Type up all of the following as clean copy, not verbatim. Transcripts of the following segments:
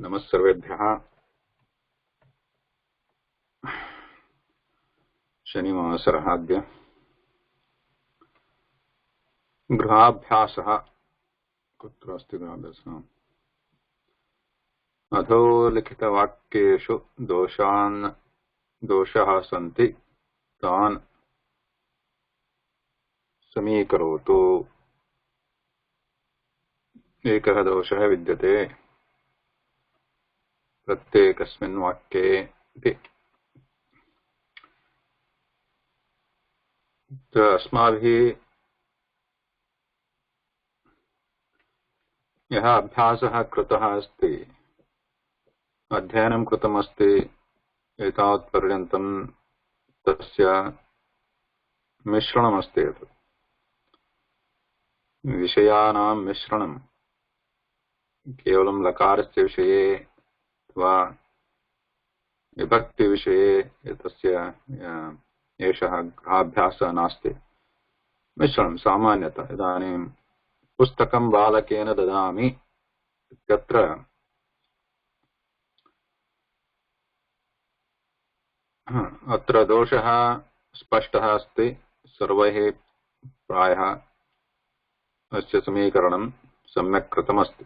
नमः सर्वेभ्यः। शनिवासरः अद्य गृहाभ्यासः कुत्र अस्ति गृहाभ्यासः? अधोलिखितवाक्येषु दोषाः सन्ति तान् समीकरोतु। एकः दोषः विद्यते प्रत्येकस्मिन् वाक्ये इति। अस्माभिः यः अभ्यासः कृतः अस्ति, अध्ययनं कृतमस्ति एतावत्पर्यन्तं, तस्य मिश्रणमस्ति। विषयाणां मिश्रणं केवलं लकारस्य विषये वा विभक्तिविषये तस्य एषः गृहाभ्यासः नास्ति। मिश्रणं सामान्यतः इदानीं पुस्तकं बालकेन ददामि इत्यत्र अत्र दोषः स्पष्टः अस्ति। सर्वैः प्रायः अस्य समीकरणं सम्यक् कृतमस्ति।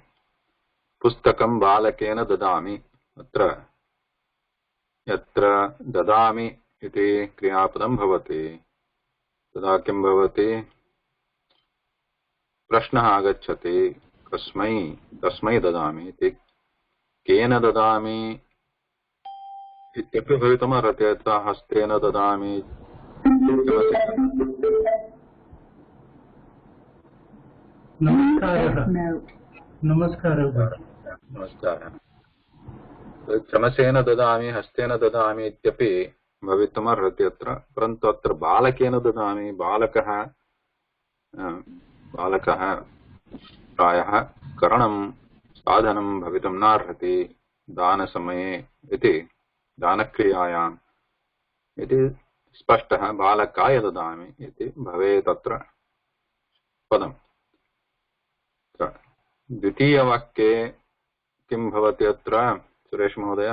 पुस्तकं बालकेन ददामि, अत्र यत्र ददामि इति क्रियापदं भवति तदा किं भवति? प्रश्नः आगच्छति, कस्मै ददामि इति। केन ददामि इत्यपि भवितुमर्हति। यथा हस्तेन ददामि, नमस्कारः। चमसेन ददामि, हस्तेन ददामि इत्यपि भवितुमर्हति अत्र। परन्तु अत्र बालकेन ददामि, बालकः प्रायः करणं साधनं भवितुं नार्हति दानसमये इति, दानक्रियायाम् इति स्पष्टः। बालकाय ददामि इति भवेत् अत्र पदम्। द्वितीयवाक्ये किं भवति अत्र? सुरेश महोदय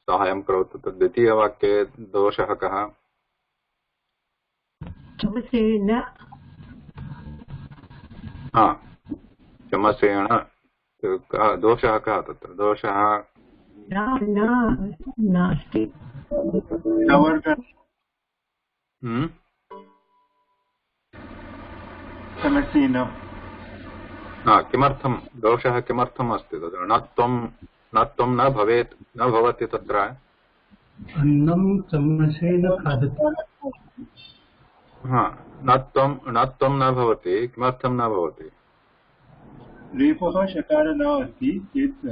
साहाय्यं करोतु। द्वितीयवाक्ये दोषः कः? चमसेन। चमसेन दोषः कः तत्र? दोषः नास्ति। किमर्थं दोषः किमर्थम् अस्ति तत्र? न त्वं न भवेत्, न भवति तत्र। अन्नं चमसेन खादति। न त्वं न भवति। किमर्थं न भवति? रेफः शकार न अस्ति चेत्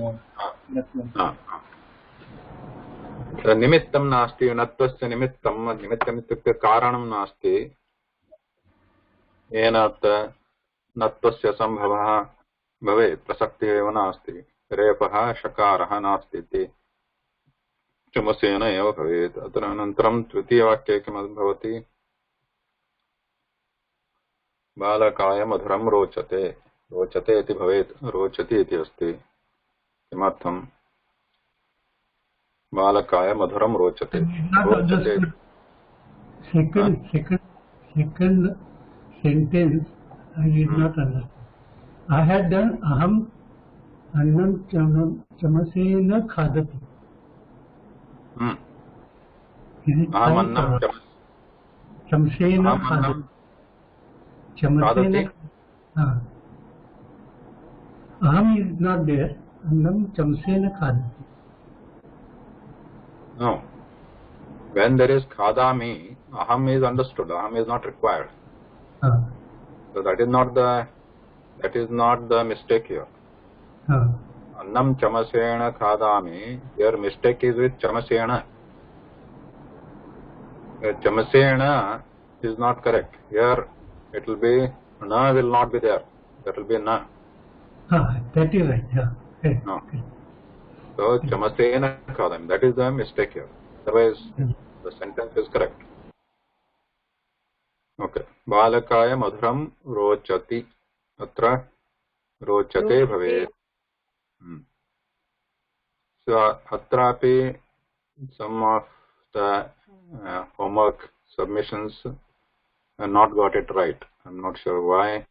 निमित्तं नास्ति। नत्वस्य निमित्तम् इत्युक्ते कारणं नास्ति, येन अत्र नत्वस्य सम्भवः भवेत्। प्रसक्तिः एव नास्ति। रेफः शकारः नास्ति इति चमसेन एव भवेत्। अत्र अनन्तरं तृतीयवाक्ये किं भवति? बालकाय मधुरं रोचते। रोचते इति भवेत्, रोचति इति अस्ति। किमर्थं? बालकाय मधुरं रोचते। Second sentence I did not understand. I had done aham annam chamasena khadati. aham annam chamasena khadati. Aham is not there. Annam chamasena khadati. No. When there is khadami, aham is understood. Aham is not required. So that is not the mistake here. Annam chamasena khadami. Your mistake is with chamasena. Chamasena is not correct. Here it will be na, will not be there. That will be na. That is right. Okay. No. So chamasena khadami. That is the mistake here. Otherwise, the sentence is correct. Okay. बालकाय मधुरं रोचति, अत्र रोचते भवेत्। So atrapi some of the homework submissions not got it right. I'm not sure why.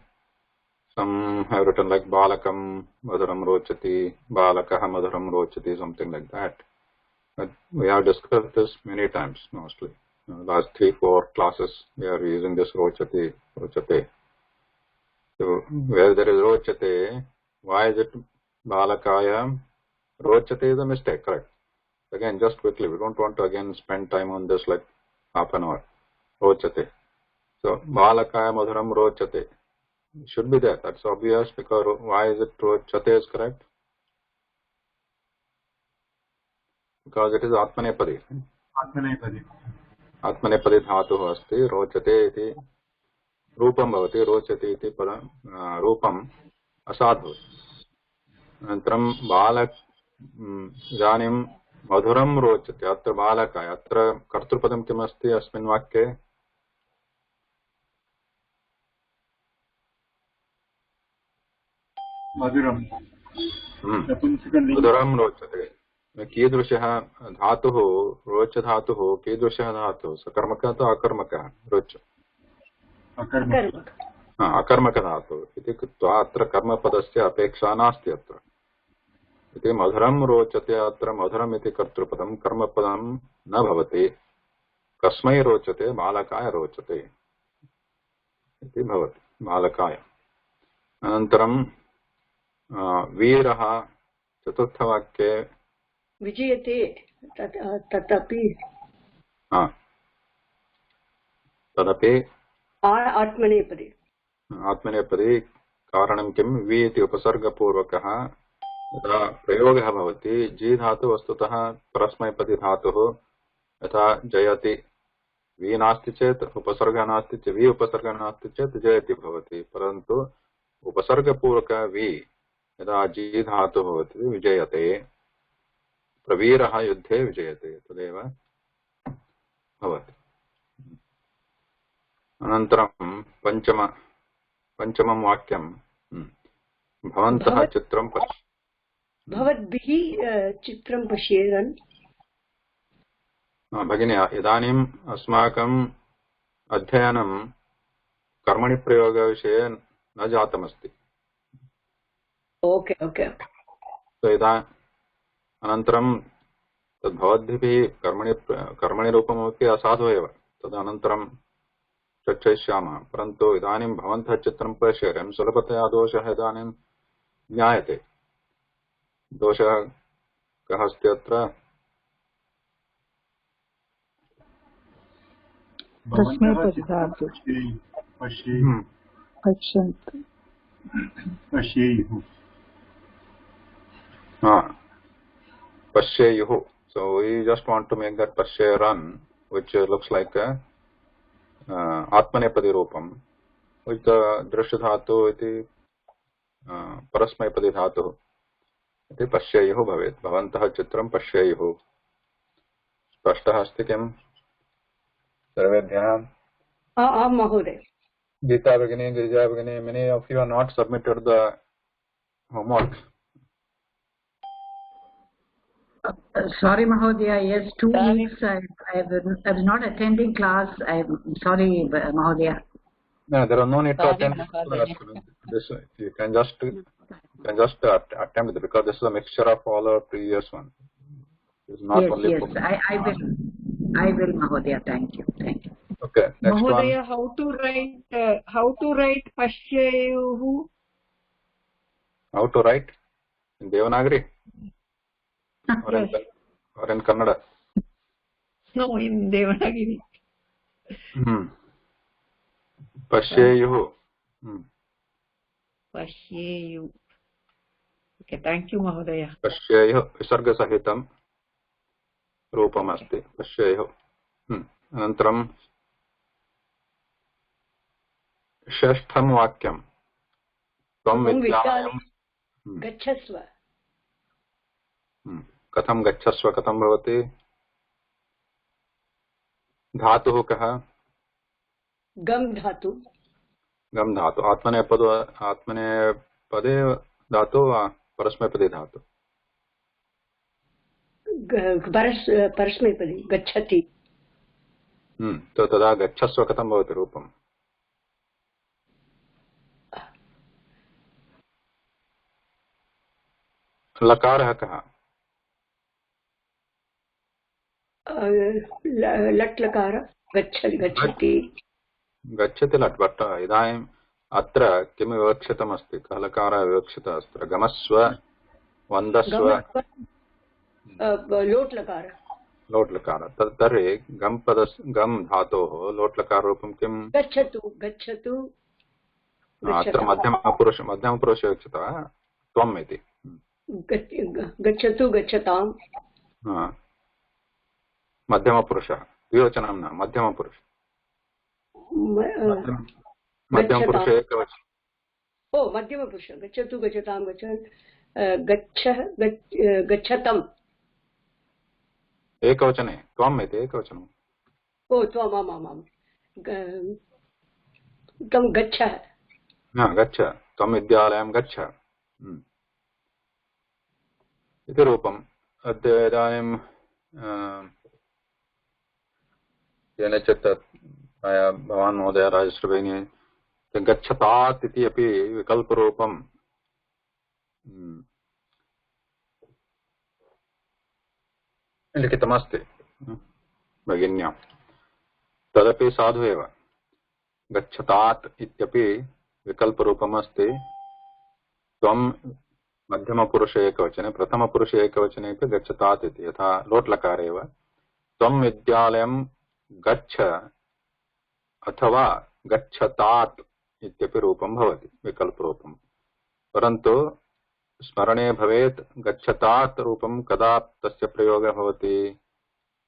Some have written like balakam madhuram rochati, balakah madhuram rochati, something like that. But we have discussed this many times, mostly. Last 3-4 classes we are using this rochati, rochate. So where there is rochate, why is it balakaya? Rochate is a mistake, correct? Again, just quickly, we don't want to again spend time on this like half an hour. Rochate. So balakaya madhuram rochate. It should be there. That's obvious, because why is it rochate is correct? Because it is atmanepadi. Atmanepadi dhatuः अस्ति. रोचते इति रूपं भवति. रोचते इति पदं रूपम् असात् भवति. अनन्तरं बालक इदानीं मधुरं रोचते. अत्र बालकाय, अत्र कर्तृपदं किम् अस्ति अस्मिन् वाक्ये? मधुरं मधुरं रोचते. कीदृशः धातुः? रोच धातुः कीदृशः धातुः? सकर्मकः अथवा अकर्मकः? रोच अकर्मक धातुः इति कृत्वा अत्र कर्मपदस्य अपेक्षा नास्ति अत्र. इति मधुरं रोचते. अत्र मधुरम् इति कर्तृपदं कर्मपदं न भवति. कस्मै रोचते? बालकाय रोचते इति भवति. बालकाय. अनन्तरं वीरः चतुर्थवाक्ये विजयते तदपि तदपि आत्मनेपदी. आत्मनेपदी कारणं किं? वि इति उपसर्गपूर्वकः यदा प्रयोगः भवति. जी धातु वस्तुतः परस्मैपदी धातुः. यथा जयति, वि नास्ति चेत् उपसर्गः नास्ति चेत्, वि उपसर्गः नास्ति चेत् जयति भवति. परन्तु उपसर्गपूर्वक वि यदा जी धातु भवति विजयते. प्रवीरः युद्धे विजयते, तदेव भवति. अनन्तरं पञ्चमं वाक्यं भवन्तः चित्रं भवद्भिः चित्रं पश्येरन्. भगिनी, इदानीम् अस्माकम् अध्ययनं कर्मणि प्रयोगविषये न जातमस्ति. Okay okay. अनन्तरं तद् भवद्भिः कर्मणि रूपमपि असाधु एव. तदनन्तरं चर्चयिष्यामः. परन्तु इदानीं भवन्तः चित्रं पश्येरन् सुलभतया दोषः इदानीं ज्ञायते. दोषः कः अस्ति अत्र? Pashyeyuh. So we just want to make that Pashyeran, which looks like a Atmanepadi Rupam, which the Drishya Dhatu iti Parasmaipadi Dhatu iti Pashyeyuh bhavet. Bhavantah Chitram Pashyeyuh. Spashtah asti kiam? Sarvebhyah? Mahoday. Geeta Bhagini, Girija Bhagini, many of you have not submitted the homework. Sorry, Mahodaya. Yes, 2 weeks I was not attending class. I'm sorry, Mahodaya. No, there are no need to attend class. This you can just attempt it, because this is a mixture of all our previous one. It's not yes, only yes. I will, Mahodaya. Thank you. Okay. Next Mahodaya, one. how to write Pashyayuhu? How to write in Devanagari? Or in Kannada? No, in Devanagari. Pashyayuh. Pashyeyu. Okay, thank you, Mahodaya. Pashyayuh visarga sahitam rupam asti. Pashyayuh. Anantaram षष्ठं वाक्यं त्वं विद्यालयं गच्छस्व. कथं गच्छस्व कथं भवति? धातुः कः? गम धातु. गम धातु. आत्मनेपदे धातु वा परस्मैपदी धातु? परस्मैपदी गच्छति। तो तदा गच्छस्व कथं भवति रूपम्? लकारः कः? लट् लकार गच्छति गच्छति लट्। बट् इदानीम् अत्र किं विवक्षितमस्ति? कः लकारः विवक्षितः अस्ति? गमस्व वन्दस्व लोट् लकार। लोट् लकार। तर्हि गम् गम् धातोः लोट् लकाररूपं किम्? गच्छतु गच्छतु। अत्र मध्यमपुरुष विवक्षितः त्वम् इति। गच्छतु गच्छताम्। मध्यमपुरुषः द्विवचनं न मध्यमपुरुष। मध्यमपुरुष एकवचनं। ओ मध्यमपुरुष गच्छतु गच्छतां गच्छतम् एकवचने त्वम् इति एकवचनम्। ओ त्वम् आमामाम् त्वं गच्छ। गच्छ त्वं विद्यालयं गच्छ इति रूपम्। अद्य इदानीं केनचित् भवान् महोदय राजश्री भगिनी गच्छतात् इति अपि विकल्परूपं लिखितमस्ति भगिन्यां। तदपि साधु एव। गच्छतात् इत्यपि विकल्परूपम् अस्ति। त्वं मध्यमपुरुषे एकवचने, प्रथमपुरुषे एकवचने अपि गच्छतात् इति, यथा लोट् लकारे एव त्वं विद्यालयं गच्छ अथवा गच्छतात् इत्यपि रूपं भवति विकल्परूपं। परन्तु स्मरणे भवेत् गच्छतात् रूपं कदा तस्य प्रयोगः भवति?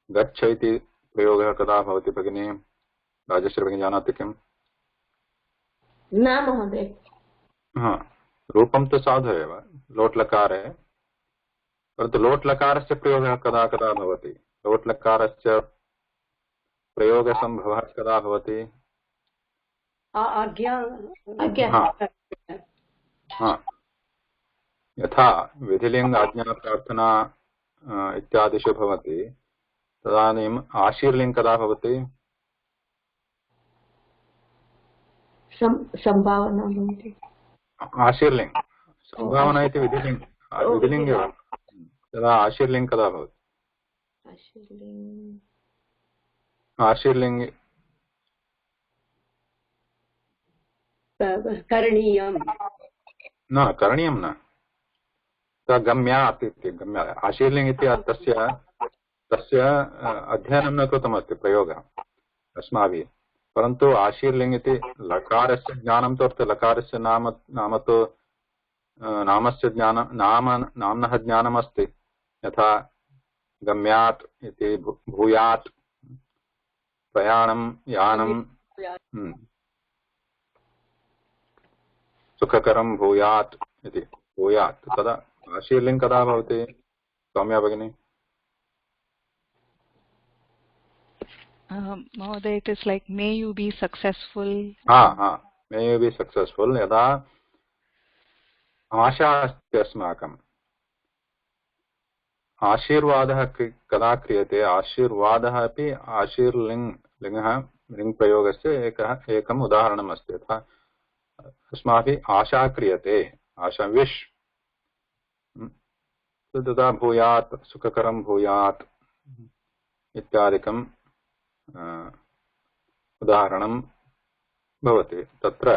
गच्छ इति प्रयोगः कदा भवति भगिनी? राजश्री भगिनी जानाति किम्? न महोदय। रूपं तु साधु एव लोट् लकारे, परन्तु लोट् लकारस्य प्रयोगः कदा कदा भवति? लोट् लकारस्य प्रयोगसम्भवः कदा भवति? यथा विधिलिङ्ग आज्ञा प्रार्थना इत्यादिषु भवति, तदानीम् आशीर्लिङ्ग् कदा भवति? संभावना भवति। आशीर्लिङ्ग् संभावना इति विधिलिङ्ग् एव। तदा आशीर्लिङ्ग् कदा भवति? आशीर्लिङ्ग् करणीयं न, करणीयं न। गम्यात् इति गम्यात्। आशीर्लिङ्ग् इति तस्य अध्ययनं न कृतमस्ति प्रयोगः अस्माभिः, परन्तु आशीर्लिङ्ग् इति लकारस्य ज्ञानं तु अस्ति। लकारस्य नाम तु नामस्य ज्ञानं नाम्नः ज्ञानमस्ति। यथा गम्यात् इति भूयात्, प्रयाणं यानं सुखकरं भूयात् इति भूयात्। तदा आशीर्लिङ्ग् कदा भवति सौम्या भगिनी? Mahoday, it is like may you be successful. May you be successful. यदा आशा अस्ति अस्माकम्, आशीर्वादः कदा क्रियते? आशीर्वादः अपि लिङ्ग् प्रयोगस्य एकम् उदाहरणम् अस्ति। यथा अस्माभिः आशा क्रियते, आशा विश्, तदा भूयात्, सुखकरं भूयात् इत्यादिकम् उदाहरणं भवति। तत्र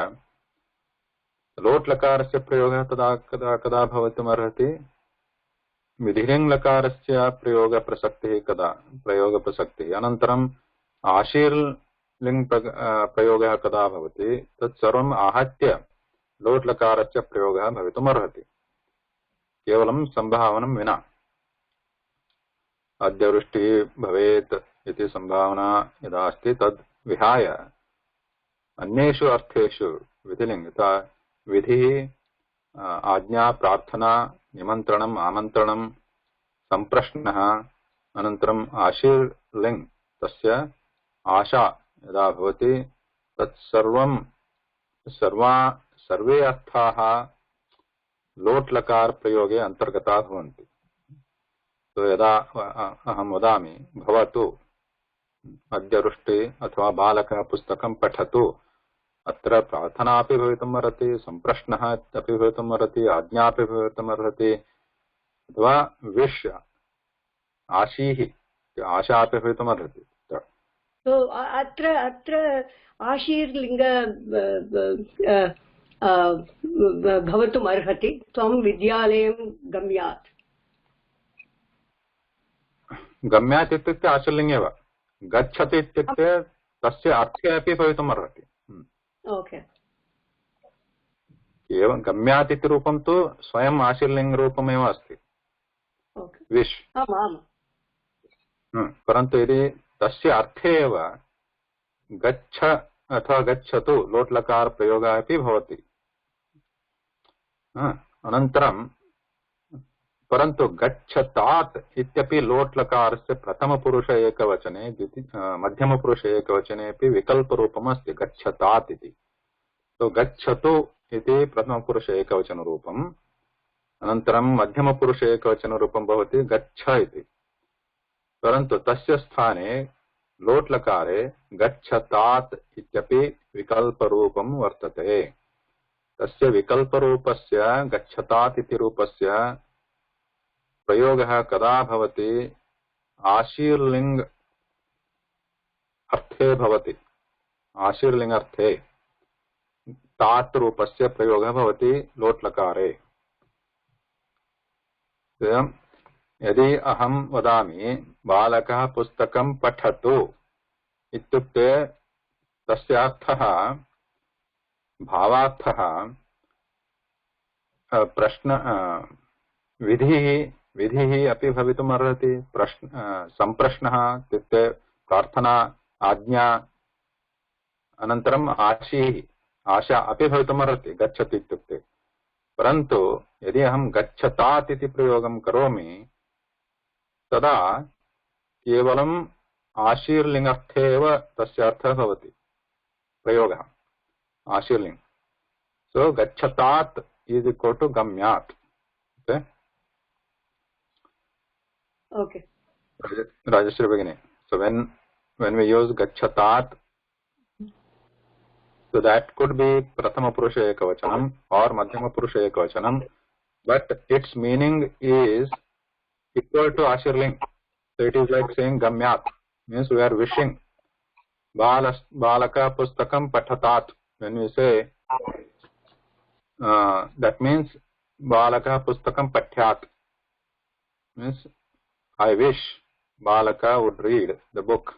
लोट् लकारस्य प्रयोगः तदा कदा भवितुमर्हति? विधिलिङ्ग् लकारस्य प्रयोगप्रसक्तिः कदा? प्रयोगप्रसक्तिः अनन्तरम् आशीर्लिङ्ग् प्रयोगः कदा भवति? तत्सर्वम् आहत्य लोट् लकारस्य प्रयोगः भवितुमर्हति, केवलं सम्भावनं विना। अद्य वृष्टिः भवेत् इति सम्भावना यदा अस्ति, तद् विहाय अन्येषु अर्थेषु विधिलिङ्ग्, यथा विधिः, आज्ञा, प्रार्थना, निमन्त्रणम्, आमन्त्रणं, सम्प्रश्नः, अनन्तरम् आशीर्लिङ्ग्, तस्य आशा यदा भवति, तत्सर्वं सर्वे अर्थाः लोट् लकार प्रयोगे अन्तर्गताः भवन्ति। तो यदा अहं वदामि भवतु अद्य वृष्टि अथवा बालकः पुस्तकं पठतु, अत्र प्रार्थना अपि भवितुम् अर्हति, सम्प्रश्नः अपि भवितुम् अर्हति, आज्ञा अपि भवितुम् अर्हति, अथवा विश् आशीः आशा अपि भवितुम् अर्हति। तो अत्र आशीर्लिङ्ग भवितुम् अर्हति। त्वं विद्यालयं गम्यात्। गम्यात् इत्युक्ते आशीर्लिङ्गे एव, गच्छति इत्युक्ते तस्य अर्थे अपि भवितुम् अर्हति। ओके। एवं गम्यात् इति रूपं तु स्वयम् आशीर्लिङ्गरूपमेव अस्ति, विश्। परन्तु यदि तस्य अर्थे एव गच्छ अथवा गच्छतु लोट्लकार प्रयोगः अपि भवति। अनन्तरं परन्तु गच्छतात् इत्यपि लोट्लकारस्य प्रथमपुरुष एकवचने मध्यमपुरुष एकवचने अपि विकल्परूपम् अस्ति, गच्छतात् इति। तो गच्छतु इति प्रथमपुरुष एकवचनरूपम्, अनन्तरं मध्यमपुरुष एकवचनरूपं भवति गच्छ इति। परन्तु तस्य स्थाने लोट्लकारे गच्छतात् इत्यपि विकल्परूपं वर्तते। तस्य विकल्परूपस्य गच्छतात् इति रूपस्य प्रयोगः कदा भवति? आशीर्लिङ्ग अर्थे भवति। आशीर्लिङ्ग अर्थे तात् रूपस्य प्रयोगः भवति लोट्लकारे। यदि अहं वदामि बालकः पुस्तकं पठतु इत्युक्ते तस्य अर्थः भावार्थः प्रश्न विधिः अपि भवितुम् अर्हति। सम्प्रश्नः इत्युक्ते प्रार्थना, आज्ञा, अनन्तरम् आशा अपि भवितुम् अर्हति गच्छति इत्युक्ते। परन्तु यदि अहं गच्छतात् इति प्रयोगं करोमि तदा केवलम् आशीर्लिङ्गर्थे एव तस्य अर्थः भवति, प्रयोगः आशीर्लिङ्ग। सो गच्छतात् इस् इक्वल् टु गम्यात्। Okay. Rajashri Bhagini. So when we use gacchatat, so that could be prathama purusha ekavachanam or madhyama purusha ekavachanam, but its meaning is equal to ashirling. So it is like saying gamyat, means we are wishing. Balaka pustakam pathatat. When we say that means balaka pustakam pathyat, means I wish Balaka would read the book.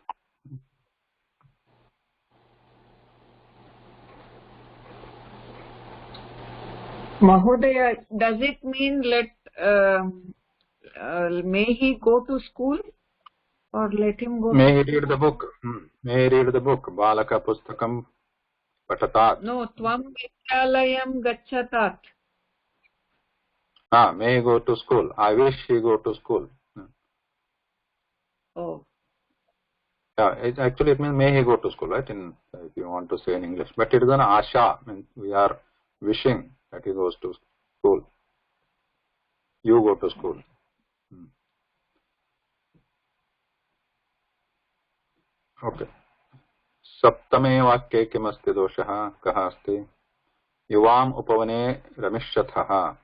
Mahodaya, does it mean may he go to school or let him go? May he read the book. May he read the book. Balaka pustakam patatat. No, tvam vidyalayam gacchatat. May he go to school. I wish he go to school. Oh. Yeah, it means may he go to school, right? If you want to say in English, but it is an asha, means we are wishing that he goes to school. You go to school. Okay. सप्तमे वाक्ये किमस्ति दोषः कः अस्ति? युवाम् उपवने रमिष्यथः।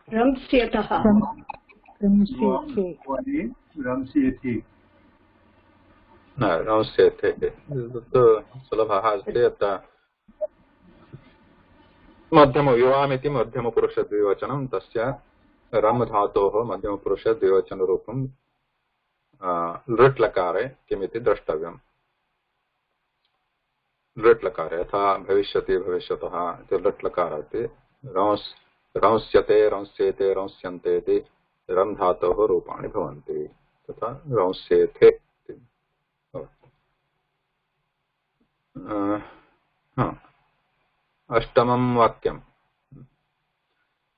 रंस्यतः। रंस्यति। रंस्यते सुलभः अस्ति। यत् युवामिति मध्यमपुरुषद्विवचनं, तस्य रम् धातोः मध्यमपुरुषद्विवचनरूपं लृट्लकारे किमिति द्रष्टव्यम्। लृट्लकारे यथा भविष्यति भविष्यतः इति लृट्लकारः अस्ति। रंस्यते रंस्येते रंस्यन्ते इति रम् धातोः रूपाणि भवन्ति, तथा रंस्येते। अष्टमं वाक्यम्।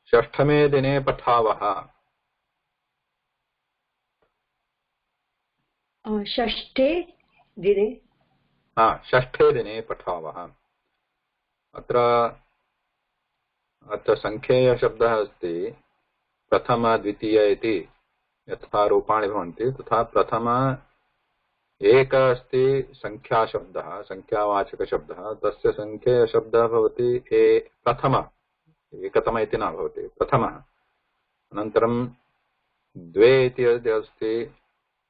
षष्ठमे दिने पठावः। षष्ठे दिने षष्ठे दिने पठावः। अत्र सङ्ख्येयशब्दः अस्ति प्रथम द्वितीय इति यथा रूपाणि भवन्ति तथा प्रथम एक अस्ति संख्याशब्दः संख्यावाचकशब्दः तस्य संख्येयशब्दः भवति प्रथम एकतम इति न भवति प्रथमः। अनन्तरं द्वे इति अस्ति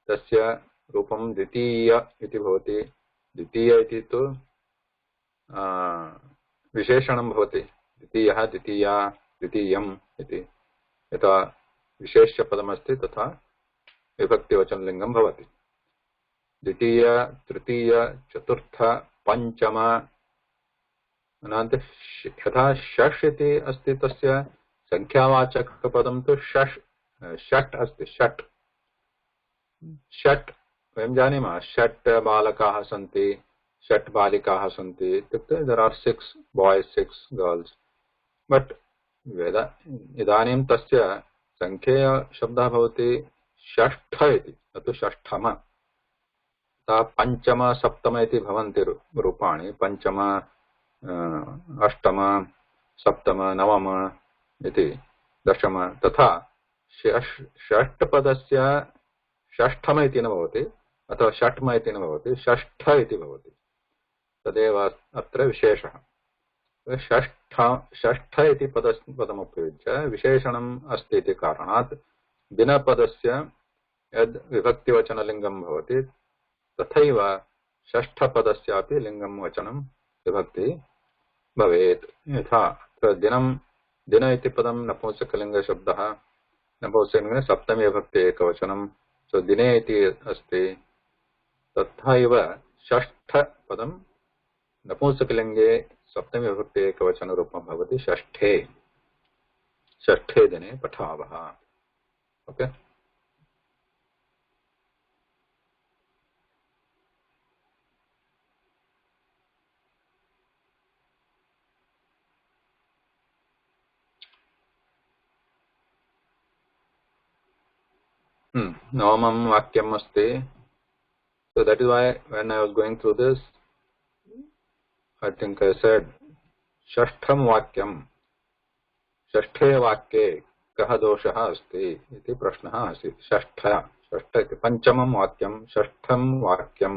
तस्य रूपं द्वितीय इति भवति। द्वितीय इति तु विशेषणं भवति द्वितीयः द्वितीया द्वितीयम् इति यथा विशेष्यपदमस्ति तथा विभक्तिवचनलिङ्गं भवति। द्वितीय तृतीय चतुर्थ पञ्चम अनन्तरं यथा षष् इति अस्ति तस्य संख्यावाचकपदं तु षट् अस्ति। षट् वयं जानीमः षट् बालकाः सन्ति षट् बालिकाः सन्ति इत्युक्ते there are 6 boys 6 girls but इदानीं तस्य संख्येयशब्दः भवति षष्ठ इति न तु षष्ठम। पञ्चम सप्तम इति भवन्ति रूपाणि पञ्चम अष्टम सप्तम नवम इति दशम तथा षष्ठपदस्य षष्ठम इति न भवति अथवा षष्ठम इति न भवति षष्ठ इति भवति। तदेव अत्र विशेषः। षष्ठ इति पदमुपयुज्य विशेषणम् अस्ति इति कारणात् दिनपदस्य यद् विभक्तिवचनलिङ्गं भवति तथैव षष्ठपदस्यापि लिङ्गं वचनं विभक्ति भवेत्। यथा दिन इति पदं नपुंसकलिङ्गशब्दः नपुंसकलिङ्गे सप्तमी विभक्ति एकवचनं सो दिने इति अस्ति तथैव षष्ठपदं नपुंसकलिङ्गे सप्तमी विभक्ति एकवचनरूपं भवति षष्ठे दिने पठावः। ओके नवमं वाक्यम् अस्ति। So that is why when I was going through this I think I said षष्ठं वाक्यं षष्ठे वाक्ये कः दोषः अस्ति इति प्रश्नः आसीत्। षष्ठ इति पञ्चमं वाक्यं षष्ठं वाक्यं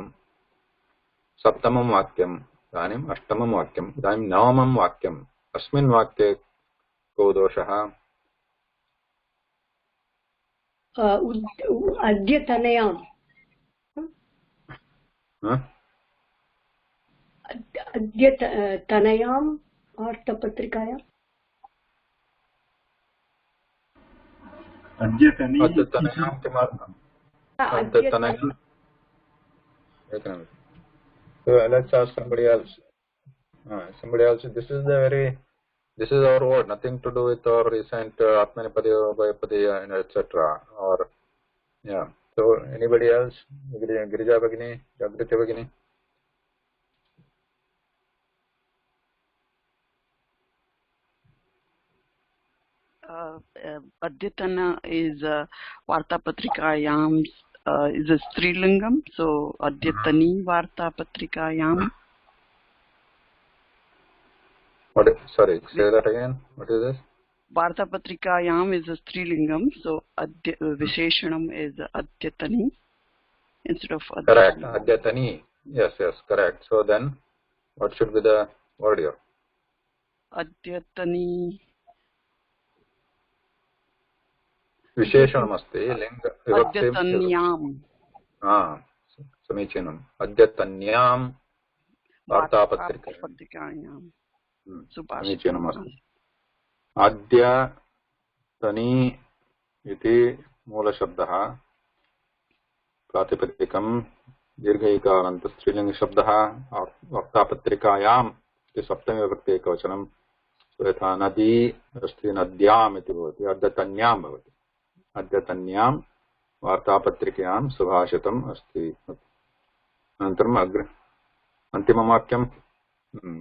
सप्तमं वाक्यम् इदानीम् अष्टमं वाक्यम् इदानीं नवमं वाक्यम् अस्मिन् वाक्ये को दोषः? अद्यतनयाम् अद्यतनयाम् वार्तापत्रिकायाम् अद्यतनयां किमर्थम्? Let's ask somebody else. This is our word, nothing to do with our recent Atmanepadi, Abhayapadi, and etc. Or yeah. So anybody else? Girija Bhagini, Jagriti Bhagini. Adyatana is Vartapatrikayam is a Strilingam, so Adyatani Vartapatrikayam. Sorry, say that again. What is this? Vartapatrikayam is a Strilingam, so Visheshanam is Adyatani instead of Adyatani. Correct, Adyatani. Yes, correct. So then, what should be the word here? Adyatani. विशेषणमस्ति लिङ्ग अद्यतन्याम् समीचीनम् अद्यतन्यां वार्तापत्रिकायां समीचीनमस्ति। अद्यतनी इति मूलशब्दः प्रातिपदिकं दीर्घैकारान्त स्त्रीलिङ्गशब्दः वार्तापत्रिकायाम् इति सप्तमी विभक्ति एकवचनं यथा नदी अस्ति नद्याम् इति भवति अद्यतन्यां भवति। अद्यतन्यां वार्तापत्रिकायां सुभाषितम् अस्ति। अनन्तरम् अन्तिमं वाक्यं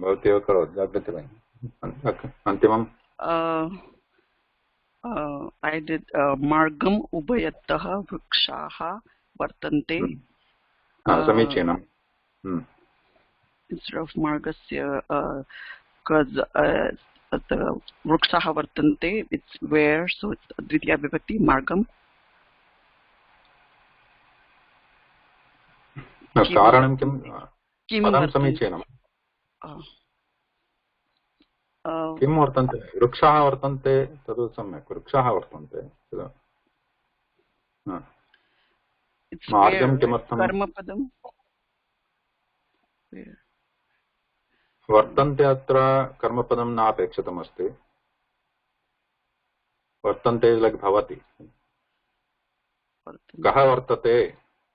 भवती एव करोतु जागृति भगिनी। अन्तिमं I did मार्गम् उभयतः वृक्षाः वर्तन्ते। समीचीनम् instead of margasya, because the vrukshaha vartante, it's where, so it's dvitiya vibhakti, margam. कारणं किं पदं समीचीनं किं वर्तन्ते वृक्षाः वर्तन्ते तद् सम्यक् वृक्षाः वर्तन्ते मार्गं किमर्थं कर्मपदं वर्तन्ते अत्र कर्मपदं न अपेक्षितमस्ति वर्तन्ते लैक् भवति कः वर्तते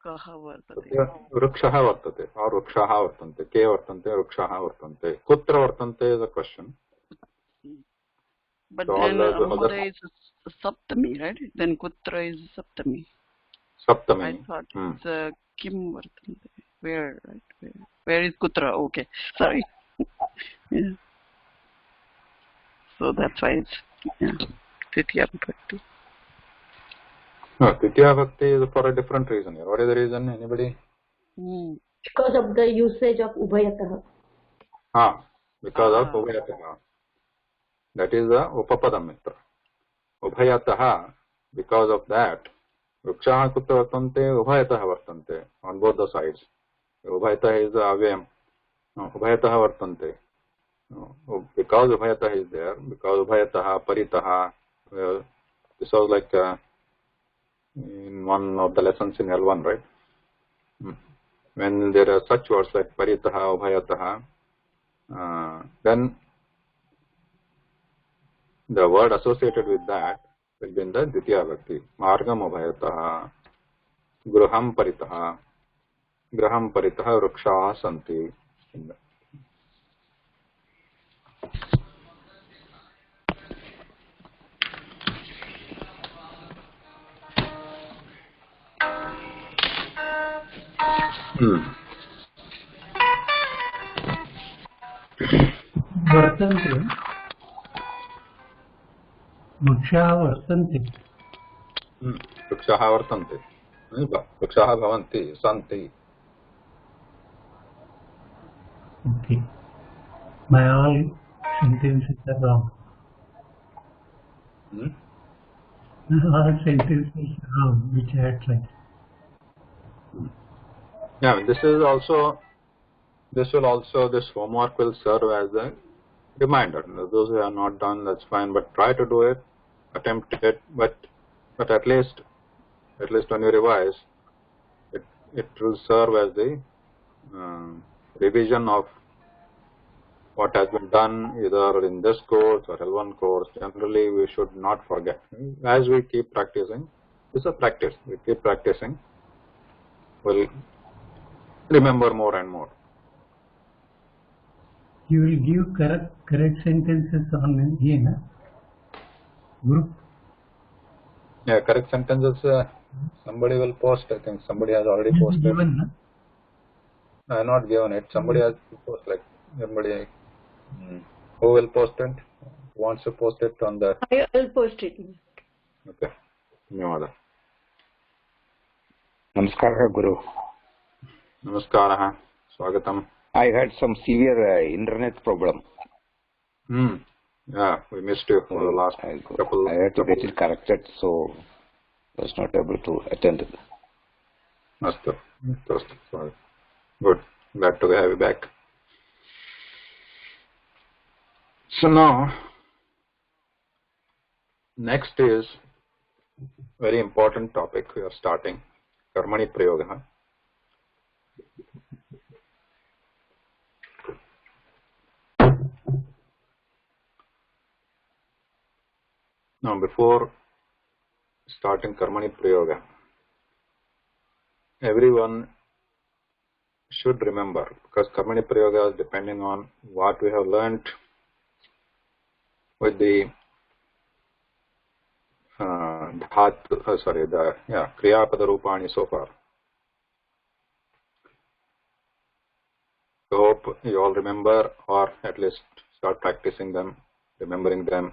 वृक्षः वर्तते और वृक्षाः वर्तन्ते के वर्तन्ते वृक्षाः वर्तन्ते कुत्र वर्तन्ते is a question but then Mahoday is saptami, right? Then kutra is saptami. Saptami. I thought it's kim vartante. Where, right? Where is kutra? Okay, sorry. Yeah. So that's why it's Titiya Vibhakti. No, Titiya Bhakti is for a different reason here. What is the reason? Anybody? Because of the usage of Ubhayatah. Because of Ubhayatah. That is the Upapadam Mitra. Ubhayatah, because of that, Vrukshaha Kutra Vartante, Ubhayatah Vartante, on both the sides. Ubhayatah is the Avyam. Ubhayatah Vartante. Because Ubhayatah is there, because Ubhayatah, Paritaha, this was like in one of the lessons in L1, right? When there are such words like Paritaha, Ubhayataha, then the word associated with that will be in the Dvitiya Vibhakti. Margam Ubhayataha, Gruham Paritaha, Graham Paritaha, Vrukshaha Santi. वर्तन्ते वृक्षाः वर्तन्ते वृक्षाः वर्तन्ते वृक्षाः भवन्ति सन्ति. Okay, my all sentences are wrong. All sentences are wrong which I had tried. Yeah, this homework will serve as a reminder. Those who have not done, that's fine, but try to do it, attempt it, but at least when you revise, it will serve as the revision of what has been done either in this course or L1 course. Generally, we should not forget. As we keep practicing, it's a practice. We keep practicing, we'll remember more and more. You will give correct sentences on here, group. Yeah, correct sentences. Somebody will post. I think somebody has already posted. Given, not given it. Somebody has to post. Like somebody who will post it. Wants to post it on the. I will post it. Okay. Dhanyawada. Namaskara, Guru. Namaskara. Swagatam. I had some severe internet problem. Yeah, we missed you for the last couple. I had to get it corrected, so I was not able to attend. Astu. Sorry. Good. Glad to have you back. So now, next is very important topic we are starting. Karmani Prayoga. Now, before starting Karmani Prayoga, everyone should remember, because Karmani Prayoga is depending on what we have learnt with the Kriya Pada Rupani so far. I hope you all remember, or at least start practicing them, remembering them.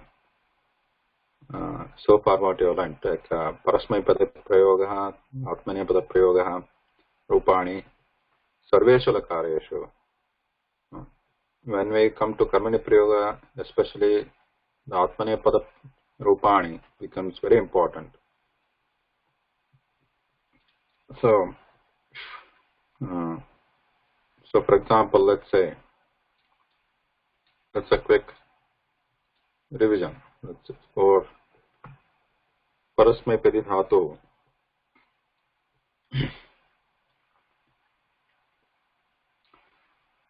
So far what you have learnt, like Parasmai Pada Prayoga, Atmani Pada Prayoga, Rupani, sarveshu lakareshu. When we come to Karmani Prayoga, especially the Atmanepada Rupani becomes very important. So for example, let's say, that's a quick revision. Let's say for Parasmaipadi Dhatu,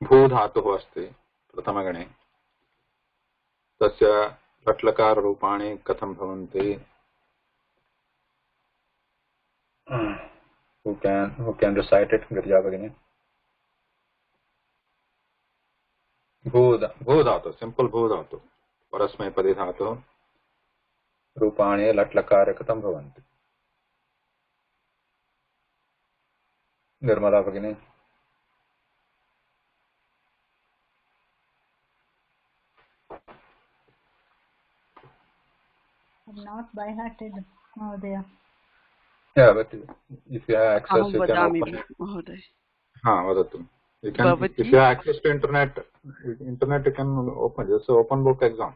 Bhu Dhatuः अस्ति प्रथमगणे, तस्य लट्लकार रूपाणि कथं भवन्ति? Who can recite it? Girija Bhagini. Bhu Dhatu, simple Bhu Dhatu. Parasmaipadi Dhatu. Rupani latlakare katham bhavanti. Nirmala Bhagini. Not by hearted. Oh, there. Yeah, but if you have access, you can open it. Vadatu. You can, if you have access to internet you can open just open book exam.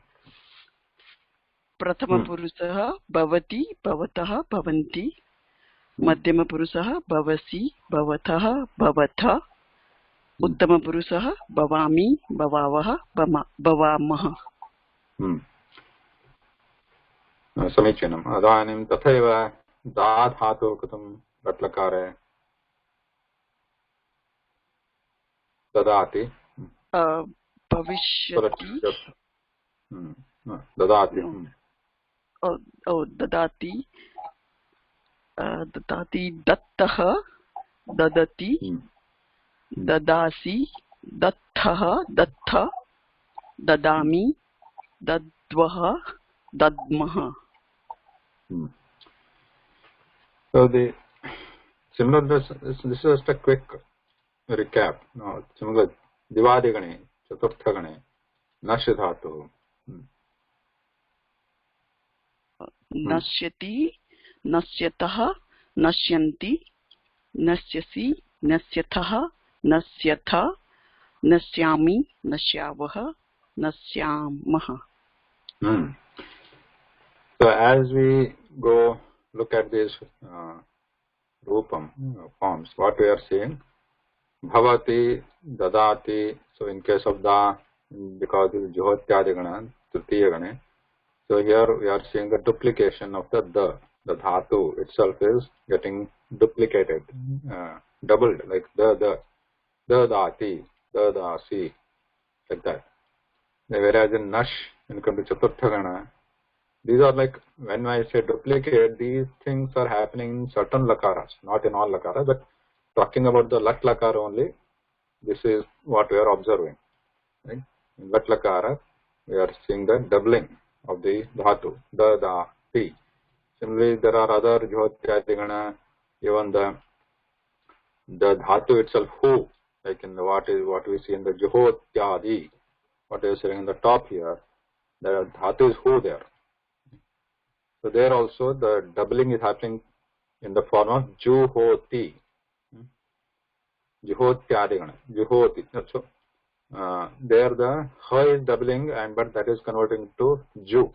Prathama purusah bhavati bhavatah bhavanti. Madhyama purusah bhavasi bhavatah bhavatha. Uttama purusah bhavami bhavavah bhavamah. समीचीनम्. इदानीं तथैव दा धातुः कथं लट्लकारे ददाति भविष्यति ददाति ददाति ददाति दत्तः ददति ददासि दत्तः दत्थ ददामि दद्वः दद्मः. So the similar this is just a quick recap. Now similar Divadigane, Chaturthagane, Nasya Dhatu. Nasyati, Nasyatah, Nasyanti, Nasyasi, Nasyatah, Nasyatha, Nasyami, Nasyavah, Nasyamah. So as we go look at these rupam forms, what we are seeing, bhavati, dadati. So in case of da, because it is juhotyadagana, tritiya, so here we are seeing the duplication of the dhatu itself is getting duplicated, doubled, like the dati, the dasi, like that. Whereas in nash, when it comes to chaturthagana, these are like, when I say duplicate, these things are happening in certain lakaras, not in all lakaras, but talking about the lat lakara only, this is what we are observing. Right? In lat lakara, we are seeing the doubling of the dhatu, the, ti. Similarly, there are other jyotyadagana, even the dhatu itself, hu, like in the what we see in the juhotyadi, what is saying in the top here, the dhatu is hu there. So there also the doubling is happening in the form of juhoti. Juhotyadigana. Juhoti. So there the ha is doubling, but that is converting to ju.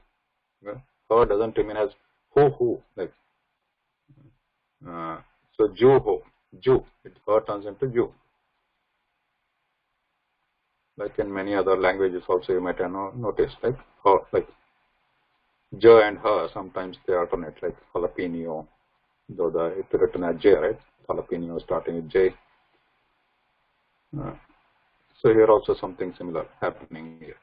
Ha doesn't remain as hu. Like so juho. Ju. Ha turns into ju. Like in many other languages also you might have noticed, like ha, like J and her, sometimes they alternate, like jalapeno, though it's written as J, right? Jalapeno starting with J. So here also something similar happening here.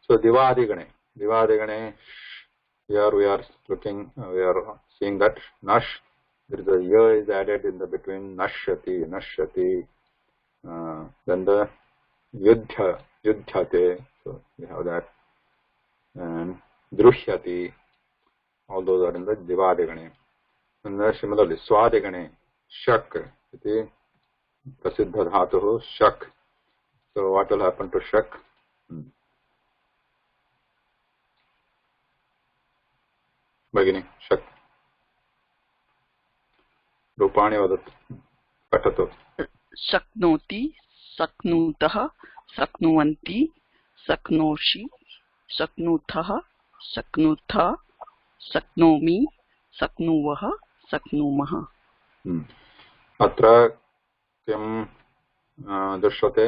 So Divadigane, here we are looking, we are seeing that nash, there is a ya is added in the between nashyati, then the yudhyate, so we have that, and Drushyati, all those are in the Divadigane. And then similarly, Swadigane, Shak, iti prasiddha dhatuhu, Shak. So what will happen to Shak? Bhagini, Shak. Rupani vadat, patatu. शक्नोति, शक्नुतः, शक्नुवन्ति, शक्नोषि, शक्नुथः, शक्नुथ, शक्नोमि, शक्नुवः, शक्नुमः. अत्र किं दृश्यते?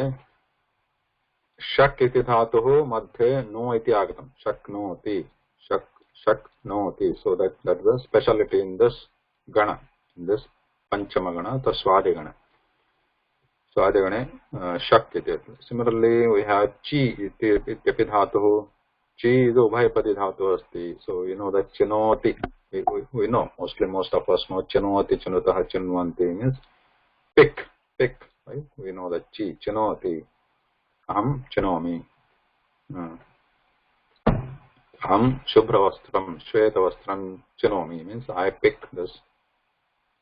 शक् इति धातुः मध्ये नो इति आगतं. शक्नोति, शक्नोति. So that's the speciality in this gana, in this panchama gana, the swadhigana. Swadhigane shak iti. Similarly, we have chi iti iti dhatuh. Chi is ubhayapadi dhatuh asti. So you know that chinoti. We know, most of us know chinoti, chinutah, chinvanti means pick. Right? We know that chi, chinoti. Aham chinomi. Aham shubhravastram, shvetavastram chinomi means I pick this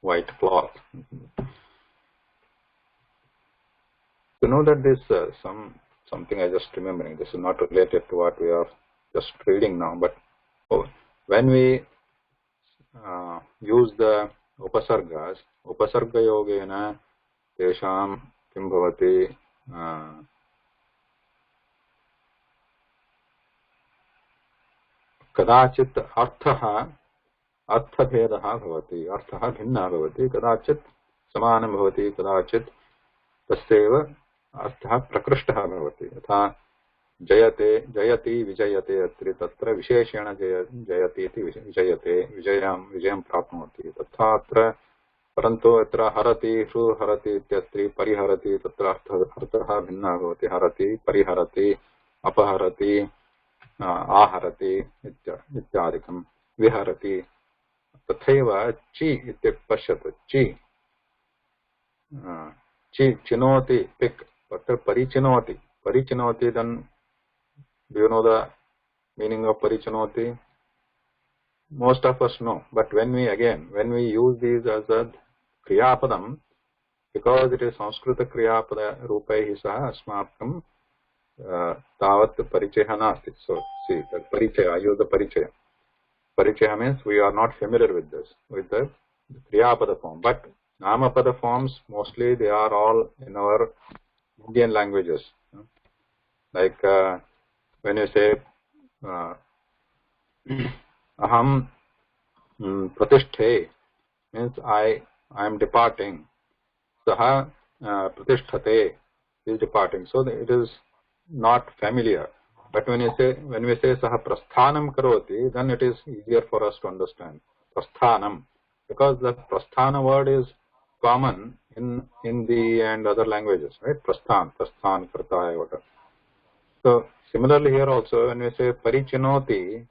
white cloth. You know that this something I just remembering. This is not related to what we are just reading now, but when we use the upasargas, upasarga yogena tesham kim bhavati कदाचित् अर्थभेदः भवति, अर्थः भिन्नः भवति, कदाचित् समानं भवति, कदाचित् तस्यैव अर्थः प्रकृष्टः भवति. यथा जयते, जयति, विजयते अत्र तत्र विशेषेण जयति इति विजयते, विजयं प्राप्नोति. तथा अत्र परन्तु अत्र हरति, हरति इत्यत्र परिहरति, तत्र अर्थः भिन्नः भवति. हरति, परिहरति, अपहरति, आहरति इत्यादिकं, विहरति. तथैव चि इति पश्यतु. चिनोति, पिक, तत्र परिचिनोति. Parichinoti, then do you know the meaning of parichinoti? Most of us know, but when we use these as a kriyapadam, because it is Sanskrita kriyapada rupaihi saha asmapkam tavat parichaya nasti. So see, that parichaya, I use the parichaya. Parichaya means we are not familiar with this, with the kriyapada form, but namapada forms mostly they are all in our Indian languages. Like when you say aham pratishthe, means I am departing. Saha pratisthate is departing. So it is not familiar. But when we say saha prasthanam karoti, then it is easier for us to understand. Prasthanam, because the prasthana word is common in Hindi and other languages, right? Prasthan, karta, whatever. So similarly here also, when we say parichinoti,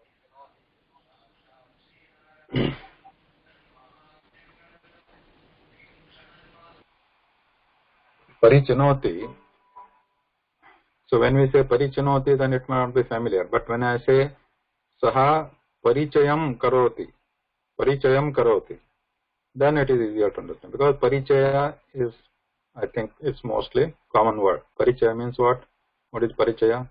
so when we say parichinoti, then it may not be familiar. But when I say saha parichayam karoti, then it is easier to understand. Because parichaya is, I think, it's mostly common word. Parichaya means what? What is parichaya?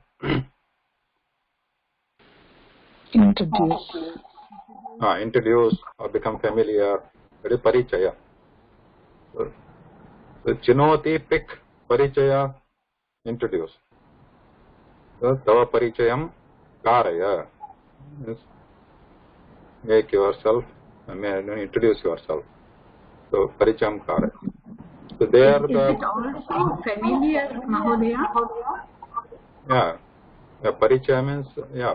Introduce. Introduce or become familiar. That is parichaya. So chinoti, pick, parichaya, introduce. So tava parichayam karaya means make yourself, introduce yourself. So parichayam karaya. So there is it also familiar, Mahodaya? Yeah, parichaya means,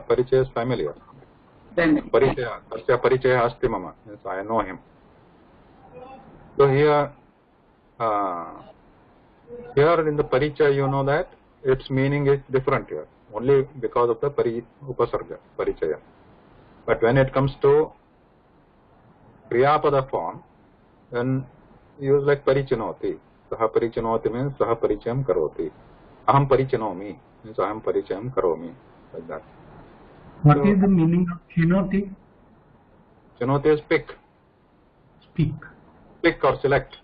parichaya is familiar. Parichaya, asya parichaya asti mama, means I know him. So here in the parichaya, you know that its meaning is different here, only because of the upasarga, parichaya. But when it comes to kriyapada form, then use like parichinoti. Saha parichinoti means saha parichayam karoti. Aham parichinomi means aham parichayam karomi. Like that. What is the meaning of chinoti? Chinoti is pick. Speak. Pick or select.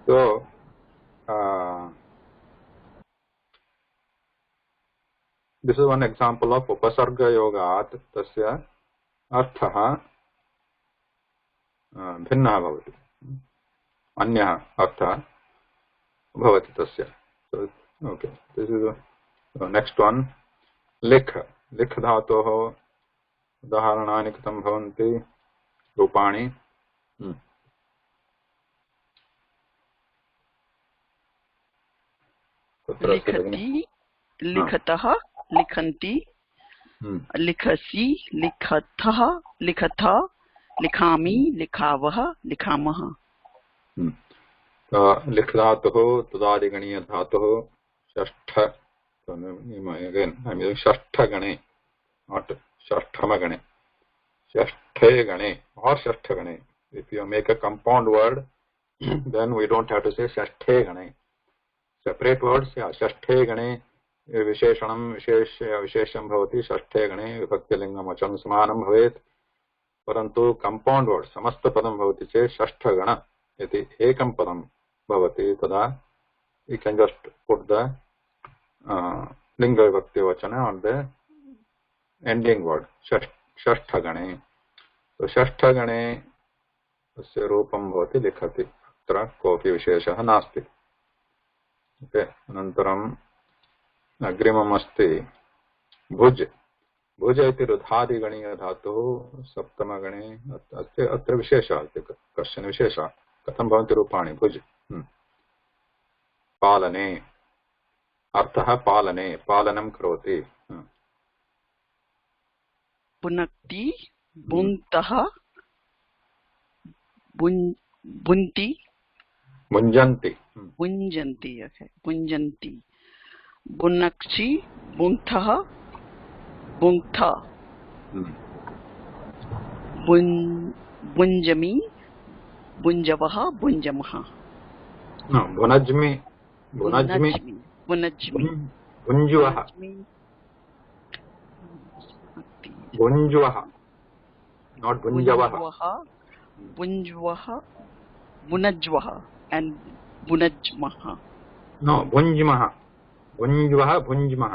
So this is one example of upasarga yogat tasya arthaha भिन्नः भवति. अन्यः अर्थः भवति तस्य. Okay, this is next one. लिख. लिख धातोः उदाहरणानि कथं भवन्ति, रूपाणि. लिखति, लिखतः, लिखन्ति, लिखसि, लिखतः, लिखथ, लिखामि, लिखावः, लिखामः. लिख धातुः तदादिगणीय धातुः षष्ठ. Again, I mean षष्ठगणे, not षष्ठमगणे. षष्ठे गणे or षष्ठगणे. If you make a compound word, then we don't have to say षष्ठे गणे. Separate words, षष्ठे गणे विशेषणं विशेषं भवति. षष्ठे गणे विभक्तिलिङ्गं वचनं समानं भवेत्. परन्तु compound word समस्तपदं भवति चेत् षष्ठगण इति एकं पदं भवति. तदा you can just put the लिंग विभक्ति वचन on the ending word षष्ठगणे. तो षष्ठगणे तस्य रूपं भवति लिखति. अत्र कोऽपि विशेषः नास्ति. ओके, अनन्तरम् अग्रिमम् अस्ति भुज. भुज इति रुधादिगणीय धातुः सप्तमगणे अस्ति. अत्र विशेषः अस्ति, कश्चन विशेषः. कथं भवन्ति रूपाणि? भुज. पालने, अर्थः पालने, पालनं करोति. पुनक्ति, बुन्तः, बुन्ति, भुञ्जन्ति. भुञ्जन्ति, भुञ्जन्ति. बुनक्षि, बुन्थः, बुङ्क्थ, बुञ्जमि, बुञ्जवः, बुञ्जमः. भुनज्मि, भुनज्मि, बुनज्मि, भुञ्जुवः, भुञ्जुवः, not भुञ्जवः. भुञ्जुवः, बुनज्वः and बुनज्मः. No, भुञ्ज्मः, भुञ्जुवः, भुञ्ज्मः.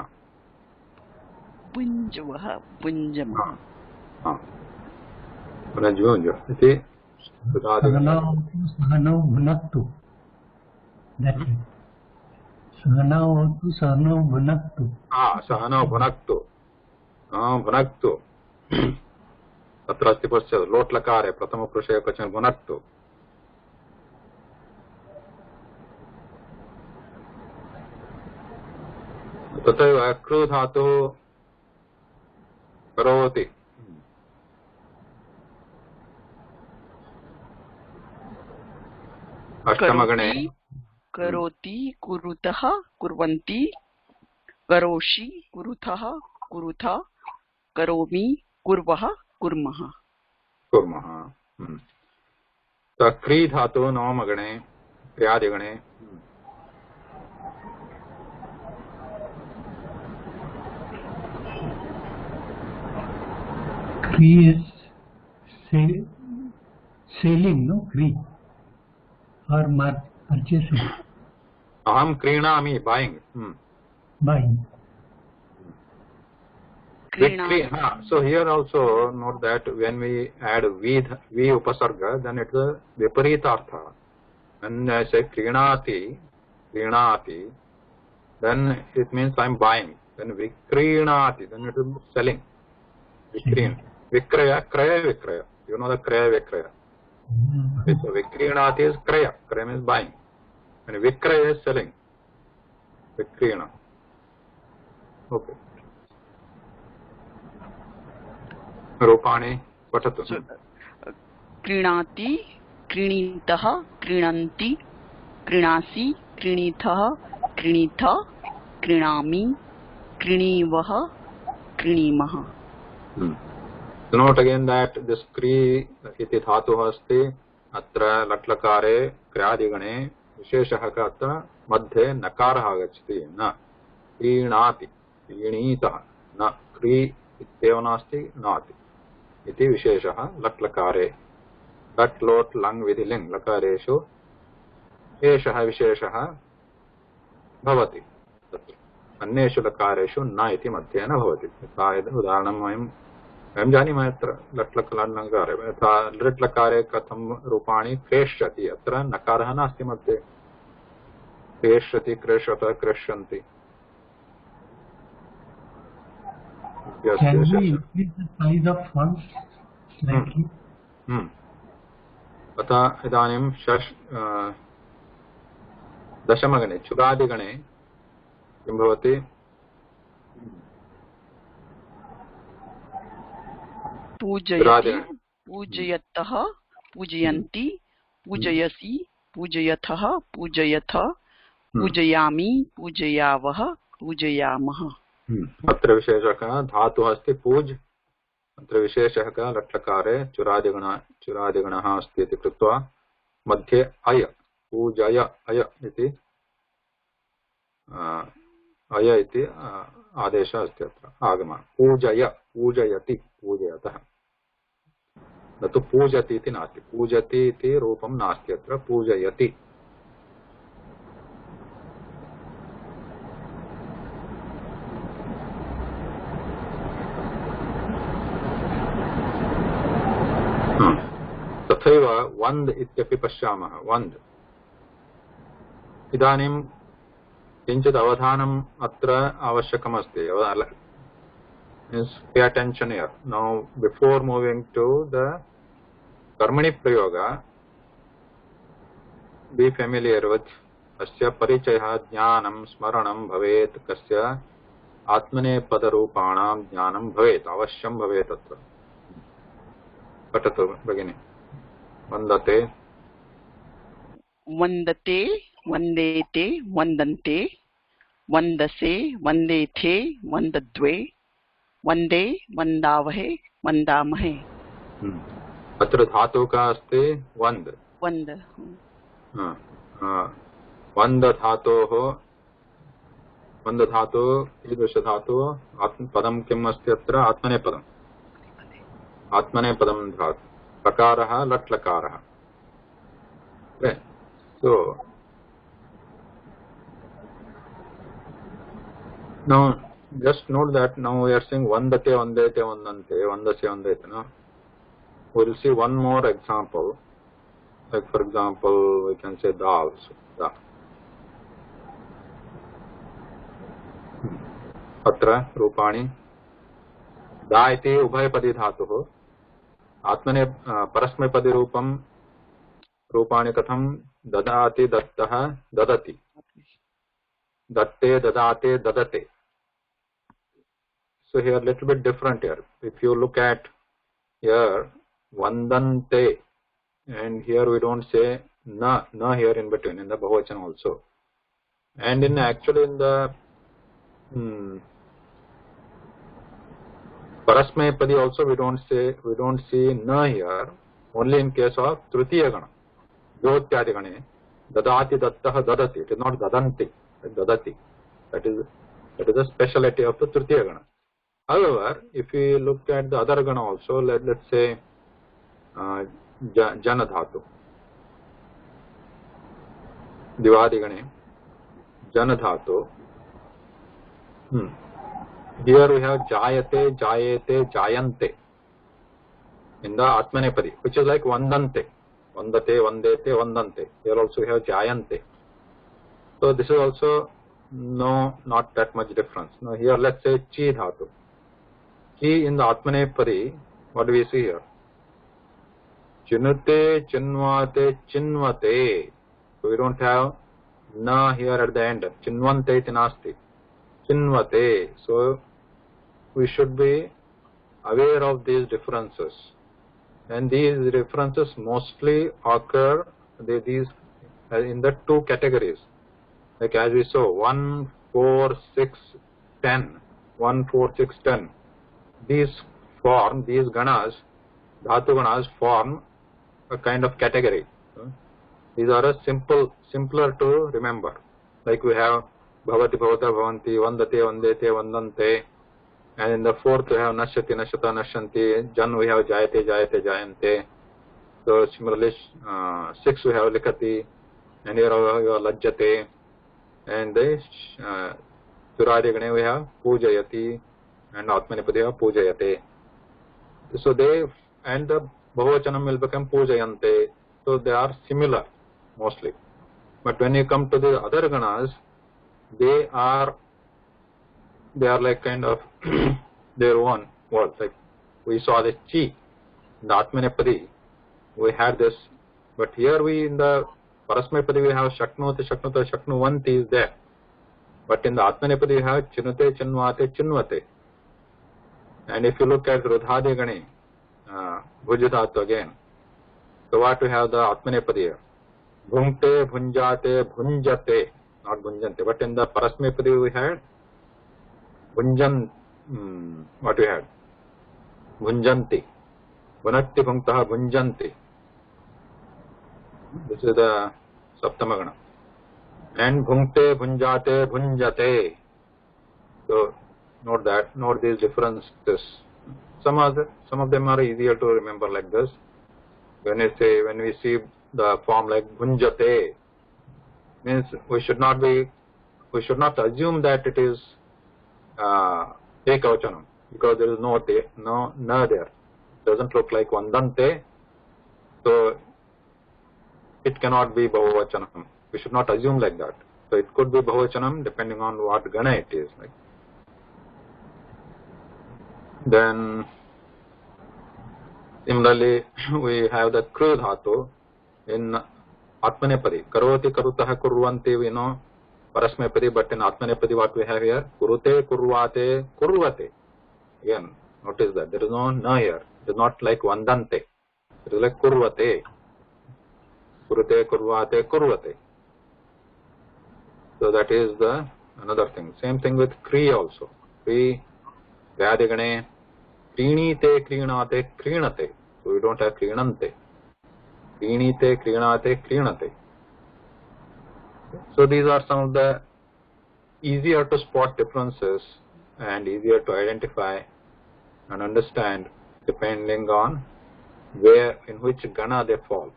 भुञ्जुवः, भुञ्जमः. भुनज्वः इति सहनौ भुनक्तु. सहनौ भुनक्तु. सहनौ भुनक्तु. भुनक्तु तत्र अस्ति पश्यतु. लोट्लकारे प्रथमपुरुषे एकवचने भुनक्तु. तथैव कृ धातुः करोति. अष्टमगणे करोति, कुरुतः, कुर्वन्ति, करोषि, कुरुथः, कुरुथ, करोमि, कुर्वः, कुर्मः. कुर्मः. क्री धातुः नवमगणे क्रियादिगणे. Kri is selling, no? Kri or purchasing. Aham क्रीणामि, buying. Buying. So here also note that when we add vi upasarga, then it is a viparithartha. When I say krinati, then it means I am buying. Then vikrinati, then it is selling. Vikraya, kraya, vikraya. You know the kraya, vikraya. So vikrinati is kraya. Kraya means buying. And vikraya is selling. Vikrina. Okay. रूपाणि पठतु. क्रीणाति, क्रीणीतः, क्रीणन्ति, क्रीणासि, क्रीणीथः, क्रीणीथ, क्रीणामि, क्रीणीवः, क्रीणीमः. Note again that this kri इति धातुः अस्ति. अत्र लट्लकारे क्रियादिगणे विशेषः अत्र मध्ये नकारः आगच्छति. न क्रीणाति, क्रीणीतः, न क्री इत्येव नास्ति, नाति इति विशेषः लट्लकारे. लट् लोट् लङ् विधिलिङ् लकारेषु एषः विशेषः भवति. तत्र अन्येषु लकारेषु न इति मध्ये न भवति. यथा उदाहरणं वयं वयं जानीमः यत्र लट्लकारे यथा लृट्लकारे कथं रूपाणि क्रेष्यति, अत्र नकारः नास्ति मध्ये, क्रेष्यति, क्रेष्यत, क्रेष्यन्ति। Can we increase the size of fonts slightly? अतः इदानीं दशमगणे चुरादिगणे किं भवति? पूजयति, पूजयतः, पूजयन्ति, पूजयसि, पूजयथः, पूजयथ, पूजयामि, पूजयावः, पूजयामः। अत्र विशेषः धातुः अस्ति पूज, अत्र विशेषः लट्लकारे चुरादिगणः अस्ति इति कृत्वा मध्ये अय पूजय अय इति आदेशः अस्ति अत्र आगमः। पूजय पूजयति पूजयतः, न तु पूजति इति नास्ति, पूजति इति रूपं नास्ति अत्र, पूजयति। तथैव वन्द् इत्यपि पश्यामः। वन्द् इदानीं किञ्चित् अवधानम् अत्र आवश्यकमस्ति। Pay attention here. Now, before moving to the कर्मणि प्रयोग, be familiar with अस्य परिचयः ज्ञानं स्मरणं भवेत्, कस्य आत्मनेपदरूपाणां ज्ञानं भवेत्, अवश्यं भवेत् अत्र। पठतु भगिनि। वन्दते, वन्दते, वन्देते, वन्दन्ते, वन्दसे, वन्देथे, वन्दद्वे, वन्दे, वन्दावहे, वन्दामहे। अत्र धातुः कः अस्ति? वन्द्। वन्द। वन्द धातुः कीदृशधातुः? पदं किम् अस्ति अत्र? आत्मनेपदम्। आत्मनेपदं धातु, लकारः लट्लकारः। So now just note that now we are saying vandate, vandete, vandante, vandase, vandete. No? We will see one more example. Like for example, we can say dal. Da. अत्र रूपाणि दा इति उभयपदी धातुः, आत्मने परस्मैपदी रूपं रूपाणि कथं? ददाति, दत्तः, ददति, दत्ते, ददाते, ददते. So here little bit different here. If you look at here vandante, and here we don't say na here in between in the Bahuvachan also, and in actually in the Parasmayapadi also we don't see na here, only in case of Tritiya Gana. Jyotyadi Gane, Dadati Dattah Dadati. It is not Dadanti, Dadati. That is the speciality of the Tritiya Gana. However, if we look at the other Gana also, let's say Jana Dhatu. Divadi Gane, Jana Dhatu. Here we have Jayate, Jayete, Jayante in the Atmanepadi, which is like Vandante. Vandate, Vandete, Vandante. Here also we have Jayante. So this is also not that much difference. Now here let's say Chi Dhatu. Chi in the Atmanepadi, what do we see here? Chinute, Chinvate, Chinvate. So we don't have na here at the end. Chinvante iti nasti. Chinvate. So we should be aware of these differences, and these differences mostly occur in the two categories, like as we saw 1, 4, 6, 10. 1, 4, 6, 10. These ganas, dhatu ganas form a kind of category. These are simpler to remember. Like we have bhavati, bhavata, bhavanti, vandate, vandete, vandante, and in the fourth we have nashyati, nashyata, nashyanti. Jan we have jayate, jayate, jayante. So similarly, 6 we have likati, and here we have lajjate, and the Suradi Gane we have pujayati, and Atmanepadi we have pujayate. So they and the Bahuvachanam will become Pujayante. So they are similar mostly. But when you come to the other ganas, they are like kind of their own words. Like we saw the chi in the Atmanepadi, we had this, but here we in the Parasmaipadi we have Shaknoti, Shaknuta, Shaknuvanti is there. But in the Atmanepadi we have Chinute, Chinvate, Chinvate. And if you look at Rudhadi Gani, Bhujadhatu again, so what we have the Atmanepadi here? Bhunkte, Bhunjate, Bhunjate, not Bhunjante, but in the Parasmaipadi we had Bhunjan, what we had? Bhunjanti. Bhunatti Bhunktaha Bhunjanti. This is the Saptamagana. And Bhunkte, Bhunjate, Bhunjate. So note these differences. Some of them are easier to remember like this. When we see the form like Bhunjate, means we should not assume that it is Ekavachanam, because there is no na there. It doesn't look like Vandante, so it cannot be Bahuvachanam. We should not assume like that. So it could be Bahuvachanam depending on what Gana it is. Like. Then similarly we have the Kru Dhatu in Atmanepadi. Karoti, Karutah, Kurvanti, we know Parasmaipadi, but in Atmanepadi what we have here? Kurute, Kurvate, Kurvate. Again, notice that there is no na here. It is not like Vandante. It is like Kurvate. Kurute, Kurvate, Kurvate. So that is the another thing. Same thing with Kri also. Kri, Vyadigane, Krinite, Krinate, Krinate. So we don't have Krinante. Krinite, Krinate, Krinate. So these are some of the easier to spot differences and easier to identify and understand depending on where, in which Gana they fall.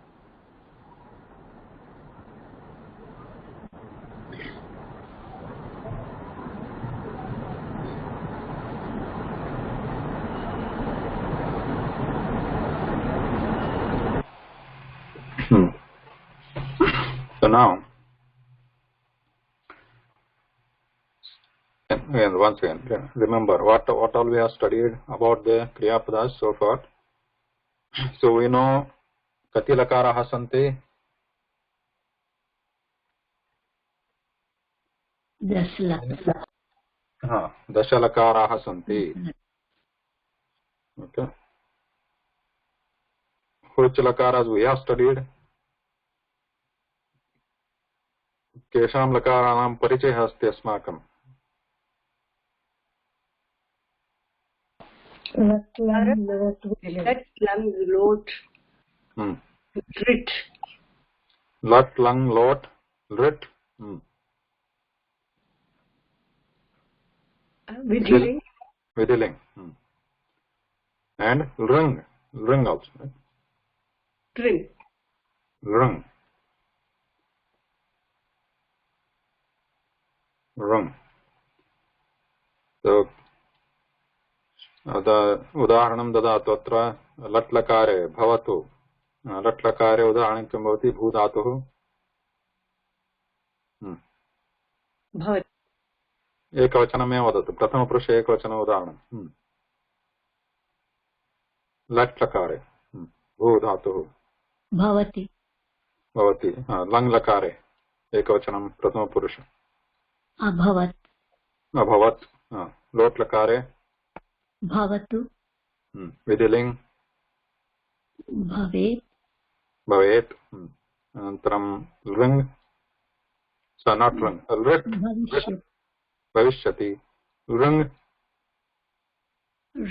So now, once again, remember what all we have studied about the Kriyapadas so far. So we know Kati Lakaraha Santi. Dashalakaraha Santi. Okay. Which Lakaras we have studied? Kesham Lakaranam Parichaya Asti Asmakam. Lat, lang, lot, rit. Lat, lang, lot, rit. Vidiling. Vidiling. And rung. Rung also. Right? Ring. Rung. Rung. So, उदाहरणं ददातु अत्र लट्लकारे भवतु लट्लकारे उदाहरणं किं भवति भूधातुः एकवचनमेव वदतु प्रथमपुरुषे एकवचनम् उदाहरणं लट्लकारे भूधातुः भवति भवति लङ्लकारे एकवचनं प्रथमपुरुष अभवत् अभवत् लोट्लकारे भवतु विधिलिङ् भवेत् भवेत् अनन्तरं लृङ् स नाट् लृङ् लृट् भविष्यति लृङ्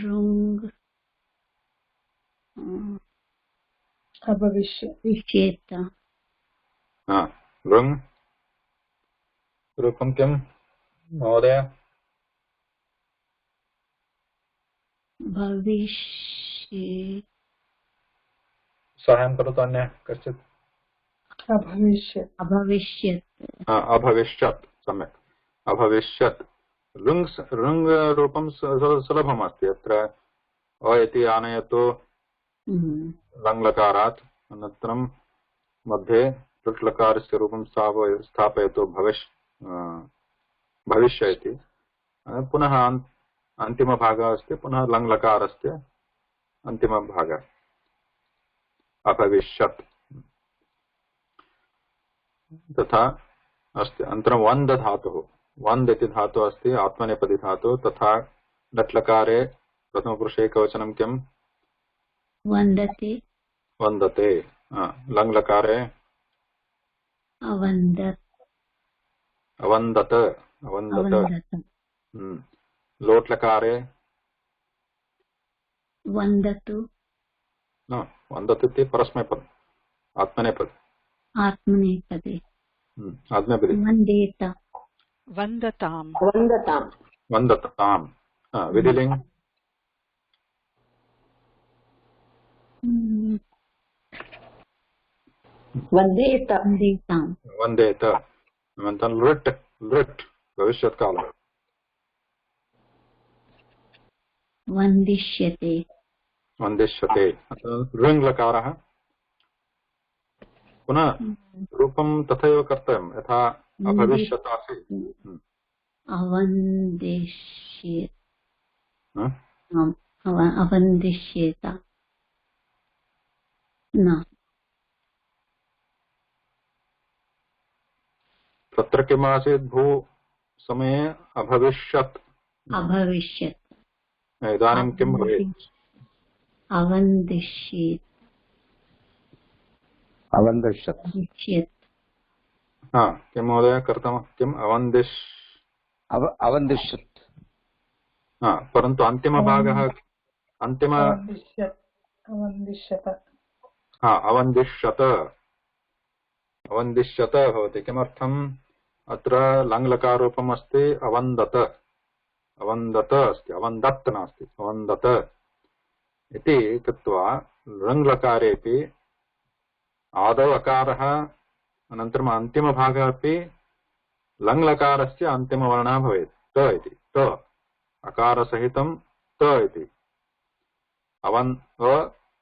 ऋङ् अभविष्यत् लृङ् रूपं किं महोदय भविष्ये साहाय्यं करोतु अन्य कश्चित् अभविष्यत् सम्यक् अभविष्यत् लृङ् रूपं सुलभमस्ति अत्र अ इति आनयतु लङ्लकारात् अनन्तरं मध्ये लुट्लकारस्य रूपं स्थापयतु भविष्य इति पुनः अन्तिमभागः अस्ति पुनः लङ्लकारस्य अन्तिमभागः अभविष्यत् तथा अस्ति। अनन्तरं वन्द धातुः वन्द इति धातुः अस्ति आत्मनेपदी धातुः तथा लट्लकारे प्रथमपुरुषे एकवचनं किम् वन्दते वन्दते लङ्लकारे अवन्दत अवन्दत अवन्दत लोट्लकारे वन्दतु वन्दतु इति परस्मैपद आत्मनेपद आत्मनेपदे आत्मनेपदी वन्देत वन्दताम् वन्दताम् वन्दताम् विधिलिङ्ग् वन्देत वन्देताम् वन्देत अनन्तरं लृट् लृट् भविष्यत्कालः वन्दिष्यते वन्दिष्यते ऋङ्लकारः पुनः रूपं तथैव कर्तव्यं यथा अभविष्यत् आसीत् अवन्दिष्येत अवन्दिष्येत न तत्र किम् आसीत् भू समये अभविष्यत् अभविष्यत् इदानीं किं भवेत् अवन्दिष्येत अवन्दिष्यत् किं महोदय कर्तव्यं किम् अवन्दिष्यत् परन्तु अन्तिमभागः अवन्दिष्यत भवति किमर्थम् अत्र लङ्लकाररूपम् अस्ति अवन्दत अवन्दत अस्ति अवन्दत् नास्ति अवन्दत इति कृत्वा लङ्लकारेपि आदौ अकारः अनन्तरम् अन्तिमभागः अपि लङ्लकारस्य अन्तिमवर्णः भवेत् त इति त अकारसहितं त इति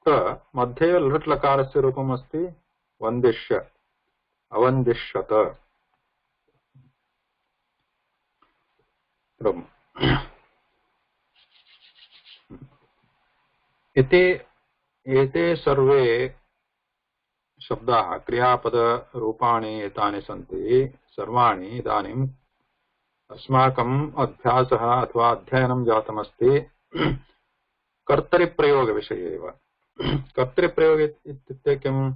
त मध्ये लृट्लकारस्य रूपम् अस्ति वन्दिष्य अवन्दिष्यत इति एते सर्वे शब्दाः क्रियापदरूपाणि एतानि सन्ति सर्वाणि इदानीम् अस्माकम् अभ्यासः अथवा अध्ययनं जातमस्ति कर्तरिप्रयोगविषये एव कर्तरिप्रयोग इत्युक्ते किम्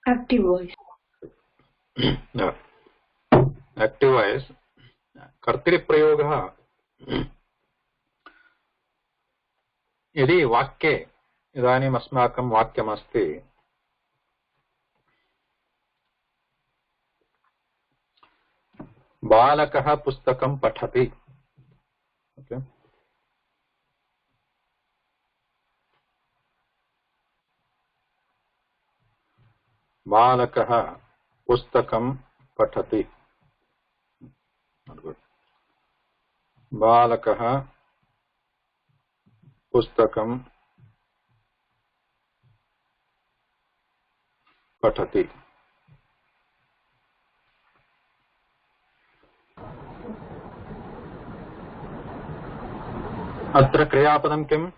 active voice active voice कर्तरिप्रयोगः यदि वाक्ये इदानीम् अस्माकं वाक्यमस्ति बालकः पुस्तकं पठति बालकः पुस्तकं पठति बालकः पुस्तकं पठति अत्र क्रियापदं किम्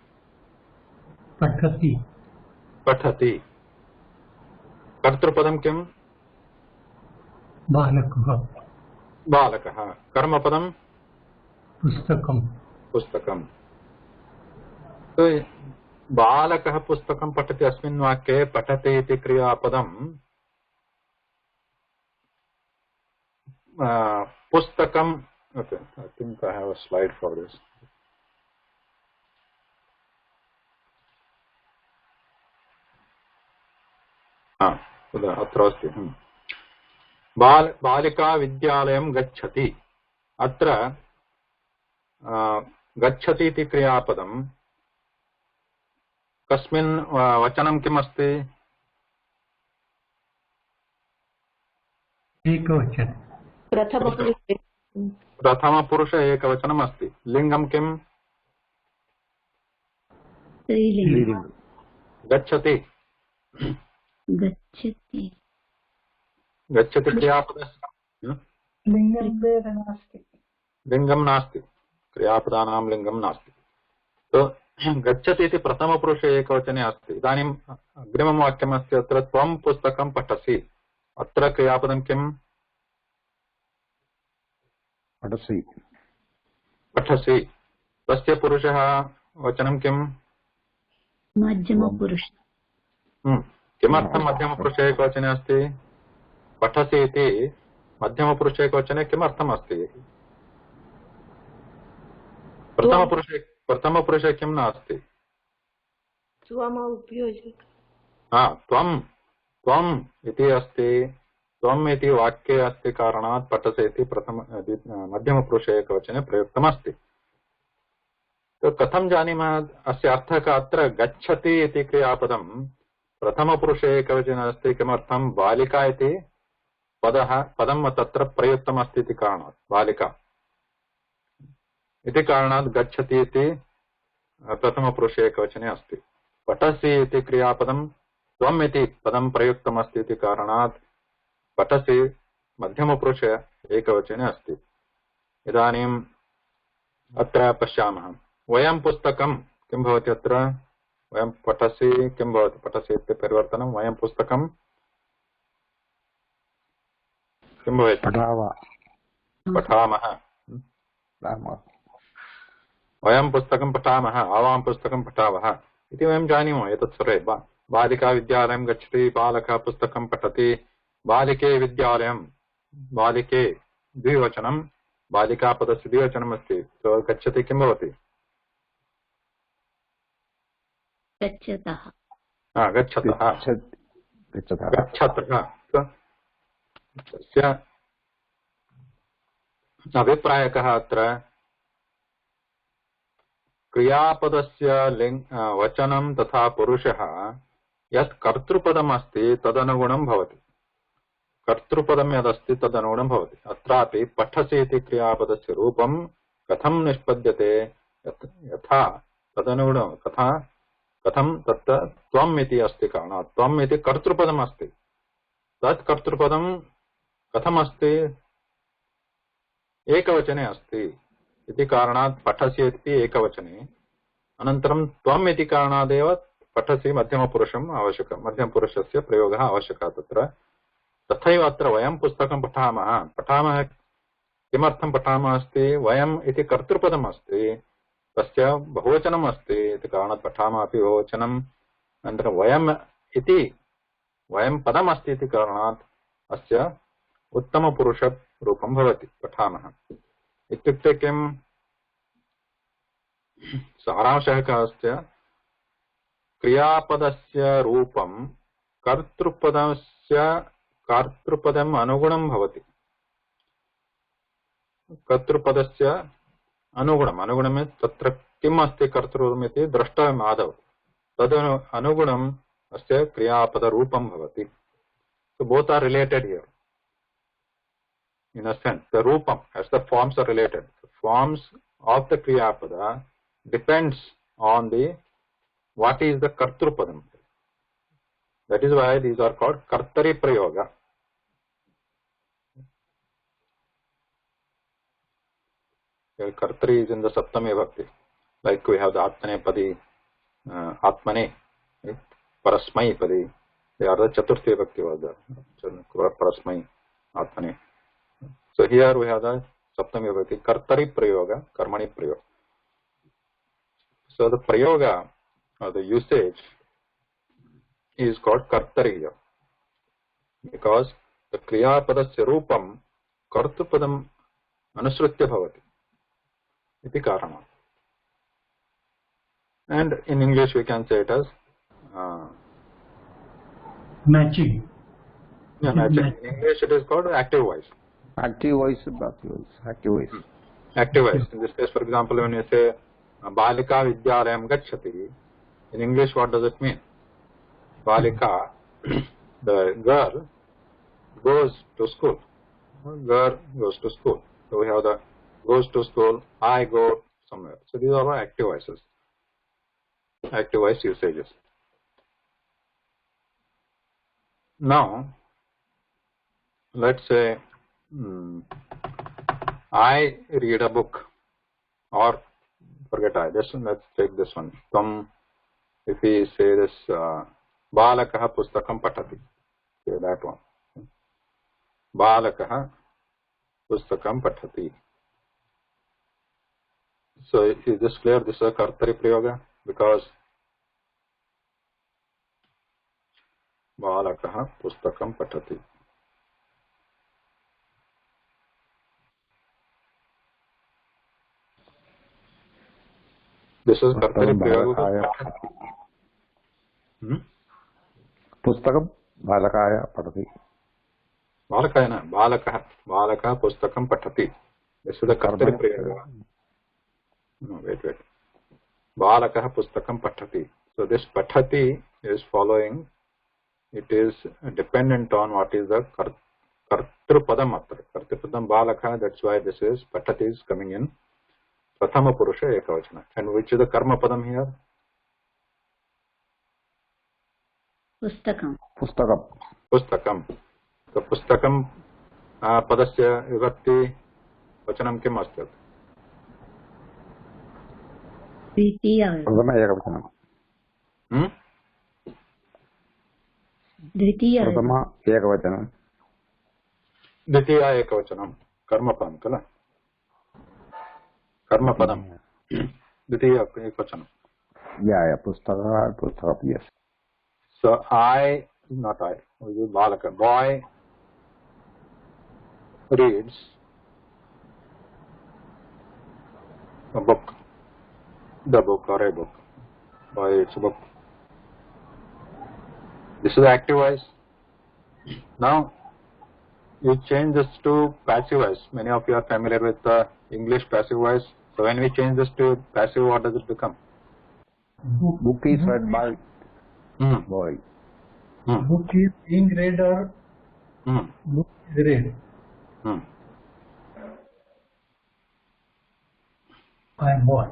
पठति पठति कर्तृपदं किम् बालकः बालकः कर्मपदं पुस्तकं पुस्तकं तो बालकः पुस्तकं पठति अस्मिन् वाक्ये पठति इति क्रियापदं पुस्तकं okay I think I have a slide for this अत्र अस्ति बालिका विद्यालयं गच्छति अत्र गच्छति इति क्रियापदं कस्मिन् वचनं किम् अस्ति एकवचनं प्रथमपुरुष एकवचनम् अस्ति। लिङ्गं किम्? स्त्रीलिङ्गम्। गच्छति। गच्छति। गच्छति क्रियापदस्य लिङ्गं नास्ति, क्रियापदानां लिङ्गं नास्ति। तो गच्छति इति प्रथमपुरुषे एकवचने अस्ति। इदानीम् अग्रिमं वाक्यमस्ति अत्र त्वं पुस्तकं पठसि। अत्र क्रियापदं किम्? पठसि। पठसि। तस्य पुरुषः वचनं किम्? मध्यमपुरुष। किमर्थं मध्यमपुरुषे एकवचने अस्ति? पठसि इति मध्यमपुरुषे एकवचने किमर्थम् अस्ति? प्रथमपुरुषे किं नास्ति? त्वम् इति अस्ति। त्वम् इति वाक्ये अस्ति कारणात् पठसि इति मध्यमपुरुषे एकवचने प्रयुक्तमस्ति। तो कथं जानीमः अस्य अर्थः कः? अत्र गच्छति इति क्रियापदं प्रथमपुरुषे एकवचने अस्ति। किमर्थं? बालिका इति पदं तत्र प्रयुक्तमस्ति इति कारणात्। बालिका इति कारणात् गच्छति इति प्रथमपुरुषे एकवचने अस्ति। पठसि इति क्रियापदं त्वम् इति पदं प्रयुक्तमस्ति इति कारणात् पठसि मध्यमपुरुषे एकवचने अस्ति। इदानीम् अत्र पश्यामः। वयं पुस्तकं किं भवति? अत्र वयं पठसि किं भवति? पठसि इति परिवर्तनं। वयं पुस्तकं किं भवेत्? पठामः। वयं पुस्तकं पठामः, आवां पुस्तकं पठावः इति वयं जानीमः। एतत् सर्वे बालिका विद्यालयं गच्छति, बालकः पुस्तकं पठति। बालिके विद्यालयं, बालिके द्विवचनं, बालिकापदस्य द्विवचनम् अस्ति। तो गच्छति किं भवति? गच्छतः। तस्य अभिप्रायकः अत्र क्रियापदस्य वचनं तथा पुरुषः यत् कर्तृपदम् अस्ति तदनुगुणं भवति। कर्तृपदं यदस्ति तदनुगुणं भवति। अत्रापि पठसि इति क्रियापदस्य रूपं कथं निष्पद्यते? यथा तदनुगुणं कथं तत्र त्वम् इति अस्ति कारणात्। त्वम् इति कर्तृपदम् अस्ति। तत् कर्तृपदं कथमस्ति? एकवचने अस्ति इति कारणात् पठसि इति एकवचने। अनन्तरं त्वम् इति कारणादेव पठसि मध्यमपुरुषम् आवश्यकं, मध्यमपुरुषस्य प्रयोगः आवश्यकः तत्र। तथैव अत्र वयं पुस्तकं पठामः किमर्थं पठामः अस्ति? वयम् इति कर्तृपदम् अस्ति, तस्य बहुवचनम् अस्ति इति कारणात् पठामः अपि बहुवचनम्। अनन्तरं वयं पदम् अस्ति इति कारणात् अस्य उत्तमपुरुषरूपं भवति। पठामः इत्युक्ते किम्? सारांशः कः अस्ति? क्रियापदस्य रूपं कर्तृपदम् अनुगुणं भवति। कर्तृपदस्य अनुगुणं तत्र किम् अस्ति कर्तृपदम् इति द्रष्टव्यम् आदौ। तद् अनुगुणम् अस्य क्रियापदरूपं भवति। So both are related here. In a sense, the rupam, as the forms are related. The forms of the kriyapada depends on what is the kartrupadam. That is why these are called kartari prayoga. Kartari is in the saptami bhakti. Like we have the atmane padi, atmane, right? Parasmai padi. They are the chaturthi bhakti vada. Parasmai, atmane. So here we have the saptami vibhakti, kartari prayoga, karmani prayoga. So the prayoga or the usage is called kartari here, because the kriya padasya rupam kartrupadam anusrutya bhavati iti karana. And in English we can say it as matching. Yeah, matching. In English it is called active voice. Active voice. Active voice. In this case, for example, when you say Balika Vidyalayam Gacchati, in English what does it mean? Balika, the girl, goes to school. Girl goes to school. So we have the goes to school, I go somewhere. So these are all active voices, active voice usages. Now, let's say I read a book, or forget I. Let's take this one. If we say this, Balakah pustakam patati. Say that one. Balakah pustakam patati. So is this clear? This is a kartari prayoga, because Balakah pustakam patati. This is kartari prayoga. Pustakam balakaya patati. Balakaya na, balakah pustakam patati. This is the kartari prayoga. No, wait. Balakah pustakam patati. So this patati is following. It is dependent on what is the kartrupadam matra. Kartrupadam balakah. That's why this is patati is coming in prathama purusha ekavachana. And which is the karma padam here? Pustakam. So pustakam padasya vibhakti vachanam kim asti? Dvitiya. Prathama ekavachanam. Dvitiya ekavachanam. Karma padam kala. Karma padam. Dvitiya ekavachanam. Yeah, pustaka, yes. So Balaka, boy reads a book, the book or a book. Boy reads a book. This is active voice. Now you change this to passive voice. Many of you are familiar with the English passive voice. So when we change this to passive, what does it become? Book is read by boy. Book is being read or book is read. By boy.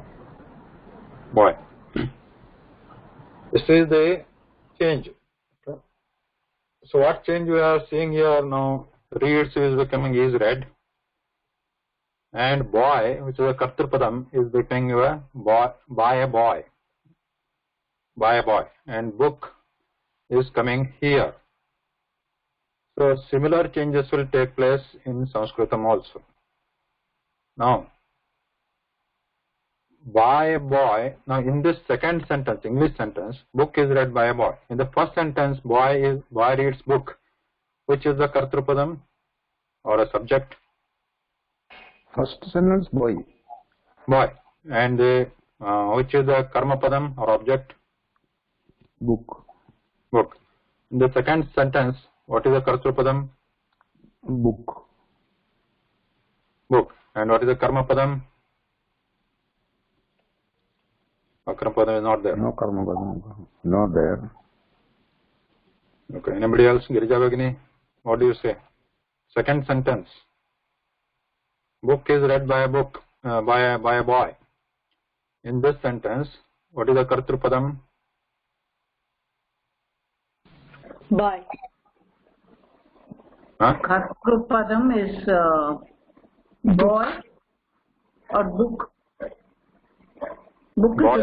Boy. This is the change. Okay. So what change we are seeing here now? Reads is becoming is read, and boy, which is a kartrupadam, is becoming a boy, by a boy. By a boy, and book is coming here. So similar changes will take place in Sanskritam also. Now, by a boy. Now in this second sentence, English sentence, book is read by a boy. In the first sentence, boy reads book. Which is the kartrupadam or a subject? First sentence, boy. Boy. And which is the karma padam or object? Book. In the second sentence, what is the kartrupadam? Book. And what is the karma padam? Karma padam is not there. No karma padam. Not there. Okay. Anybody else? Girija Bhagini? What do you say? Second sentence. Book is read by a book, by a boy. In this sentence, what is the kartrupadam? Boy. Kartrupadam is boy or book. Book Boy is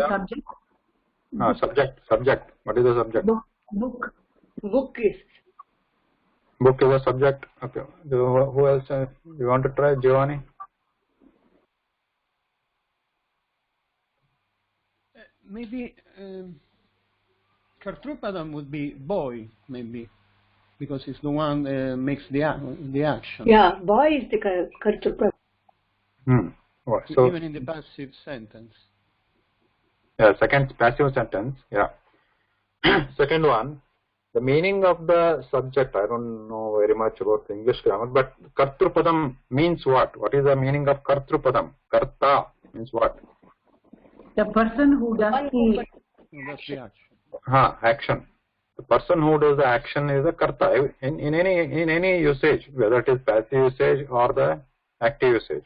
the subject. Subject. What is the subject? Book. Book is a subject. Okay. Who else? You want to try? Giovanni? Maybe Kartrupadam would be boy, maybe, because it's the one makes the action. Yeah, boy is the Kartrupadam. So, even in the passive sentence. Yeah, second passive sentence. Yeah. Second one. The meaning of the subject, I don't know very much about the English grammar, but kartrupadam means what? What is the meaning of kartrupadam? Karta means what? The person who does the action. Action. The person who does the action is a karta in any usage, whether it is passive usage or the active usage,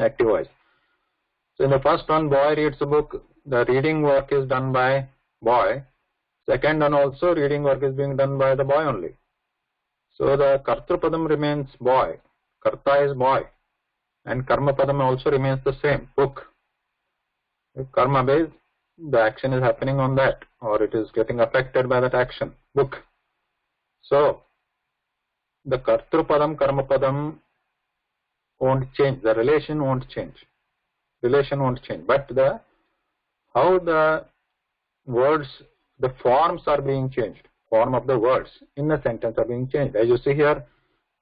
active voice. So in the first one, boy reads a book. The reading work is done by boy. Second one also, reading work is being done by the boy only. So the Kartrupadam remains boy, Karta is boy, and Karmapadam also remains the same, book. If karma based, the action is happening on that, or it is getting affected by that action, book. So the Kartrupadam, Karmapadam won't change, the relation won't change. Relation won't change, but how the words, the forms are being changed. Form of the words in the sentence are being changed. As you see here,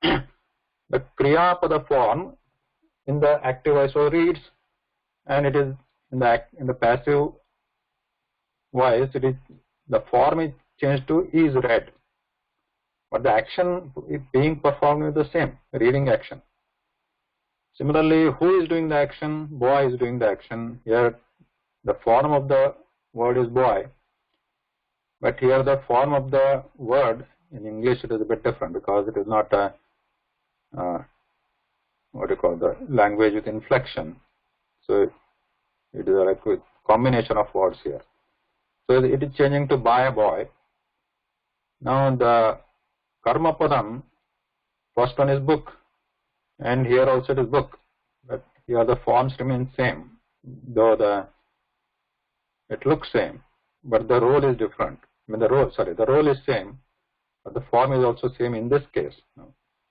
the Kriya Pada form in the active voice so reads, and it is in the passive voice, it is the form is changed to is read, but the action being performed is the same, reading action. Similarly, who is doing the action? Boy is doing the action. Here, the form of the word is boy. But here the form of the word in English it is a bit different because it is not a what do you call the language with inflection. So it is like a combination of words here. So it is changing to by a boy. Now the Karma Padam, first one is book, and here also it is book. But here the forms remain same, though it looks same, but the role is different. I mean the role is same, but the form is also same in this case.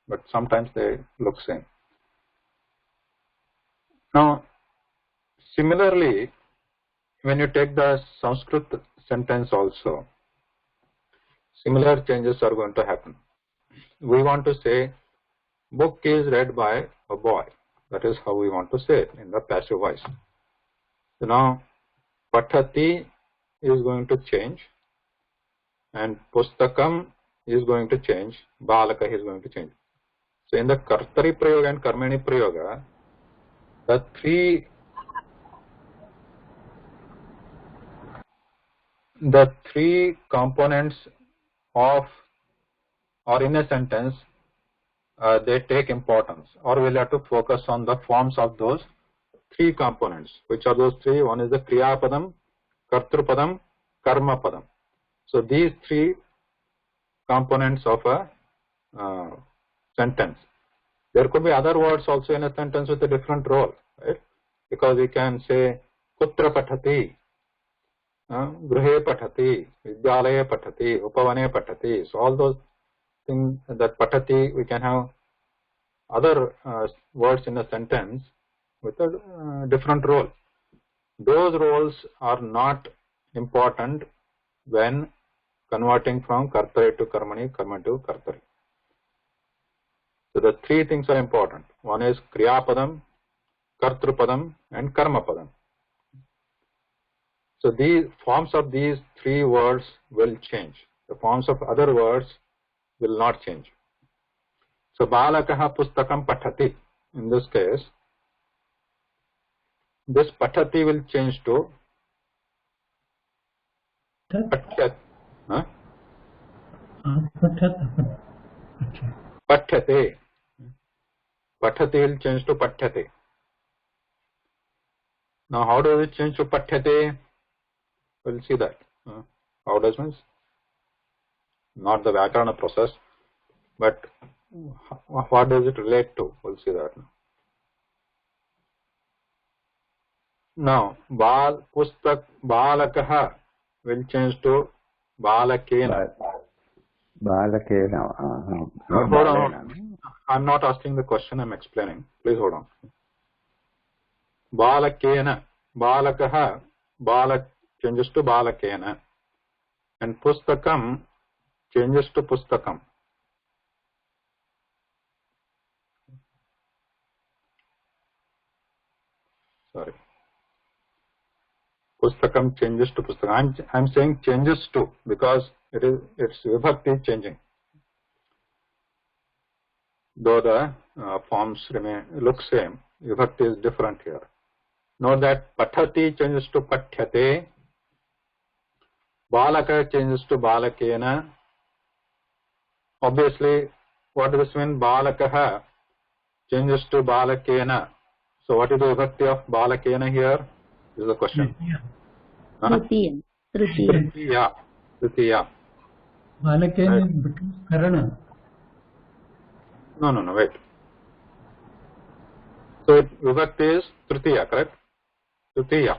But sometimes they look same. Now, similarly, when you take the Sanskrit sentence also, similar changes are going to happen. We want to say, book is read by a boy. That is how we want to say it in the passive voice. So now, Pathati is going to change, and Pustakam is going to change, Balaka is going to change. So in the Kartari Prayoga and Karmani Prayoga, the three components of or in a sentence they take importance, or we'll have to focus on the forms of those three components. Which are those three? One is the Kriya Padam, Kartrupadam, Karma Padam. So these three components of a sentence. There could be other words also in a sentence with a different role, right? Because we can say Putra Pathati, Gruhe Pathati, Vidyalaya Pathati, Upavane Pathati. So all those things that Pathati, we can have other words in a sentence with a different role. Those roles are not important when converting from Kartari to Karmani, Karma to Kartari. So the three things are important. One is Kriya Padam, Kartrupadam, and Karma Padam. So the forms of these three words will change. The forms of other words will not change. So Balakaha Pustakam Pathati. In this case, this Pathati will change to Pathyat. Pathyate. Pathyate will change to Pathyate. Now, how does it change to Pathyate? We'll see that. How does means not the Vyakarana process, but what does it relate to? We'll see that. Now, Pustak Balakaha will change to Balakena. Balakena. Hold on. I'm not asking the question, I'm explaining. Please hold on. Balakena. Balakaha. Balak changes to Balakena. And Pustakam changes to Pustakam. Sorry. Pustakam changes to Pustakam. I'm saying changes to because its vibhakti is changing. Though the forms look same, vibhakti is different here. Note that Pathati changes to Pathyate, Balaka changes to Balakena. Obviously, what does this mean? Balakaha changes to balakena. So what is the vibhakti of balakena here? Is the question. Tritiya. Tritiya. Balakena becomes karana. No, wait. So vibhakti is tritiya, correct? Tritiya.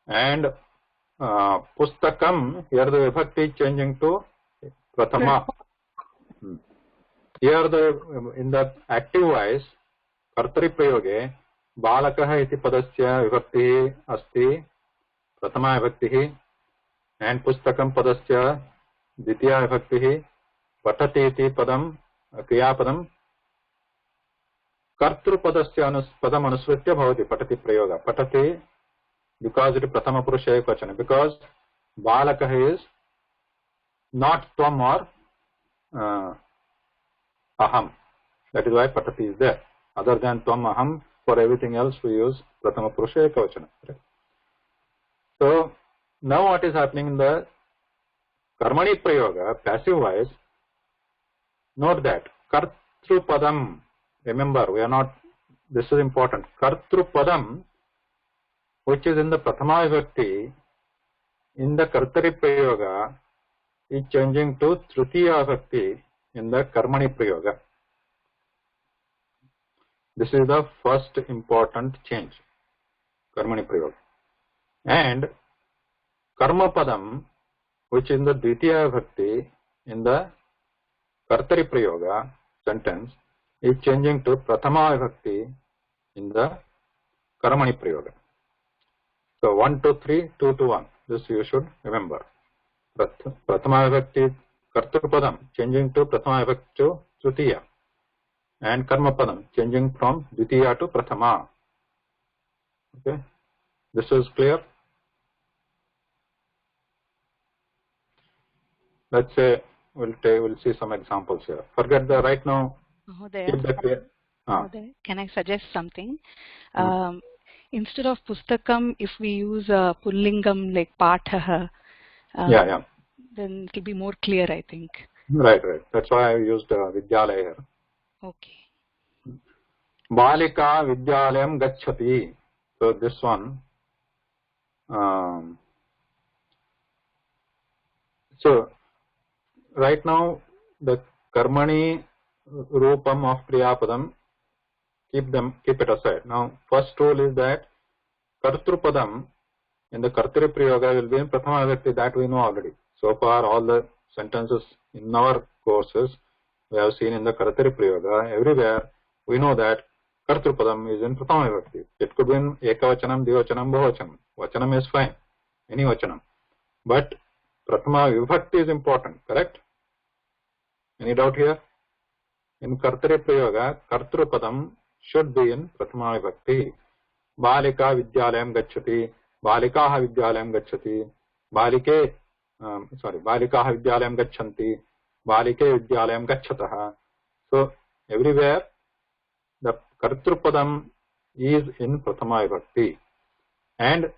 And pustakam, here the vibhakti is changing to prathama. Here in the active voice, kartari prayoge, balakah iti padasya vibhakti asti, prathama vibhakti, and pustakam padasya ditiya vibhakti, patati iti padam, kriya padam, kartru padasya padam anusritya bhavati patati prayoga. Patati, because it is prathama purusha ekvachana, because balakah is not tvam or aham. That is why patati is there. Other than tvam aham, for everything else we use prathama purusha ekavachana. So now what is happening in the karmani prayoga, passive voice? Note that kartru padam. Remember, we are not. This is important. Kartru padam, which is in the prathama vibhakti, in the kartari prayoga, is changing to tritiya vibhakti in the karmani prayoga. This is the first important change, karmani prayoga. And karma padam, which is in the dvitiya vibhakti in the kartari prayoga sentence, is changing to prathama vibhakti in the karmani prayoga. So 1, 2, 3, 2 to 1. This you should remember. Prathama vibhakti kartru padam changing to prathama vibhakti to tritiya, and karma padam changing from dvitiya to prathama. Okay, this is clear. Let's say we'll see some examples here. Forget the right now. Mahodaya, can I suggest something? Instead of pustakam, if we use pullingam like patah, then it will be more clear, I think. Right. That's why I used vidyalaya here. Okay. Balika vidyalayam gacchati. So this one. So right now the karmani rupam of kriyapadam, keep it aside. Now first rule is that kartrupadam in the kartari prayoga will be in prathama vibhakti, that we know already. So far all the sentences in our courses we have seen in the kartari prayoga, everywhere we know that kartrupadam is in prathama vibhakti. It could be in ekavachanam, dvivachanam, bahuvachanam. Vachanam is fine, any vachanam. But prathama vibhakti is important, correct? Any doubt here? In kartari prayoga, kartrupadam should be in prathama vibhakti. Balika vidyalayam gacchati, balikaha vidyalayam gacchati, balikaha vidyalayam gacchanti, balike vidyalayam gacchataha. So everywhere the kartrupadam is in prathama vibhakti, and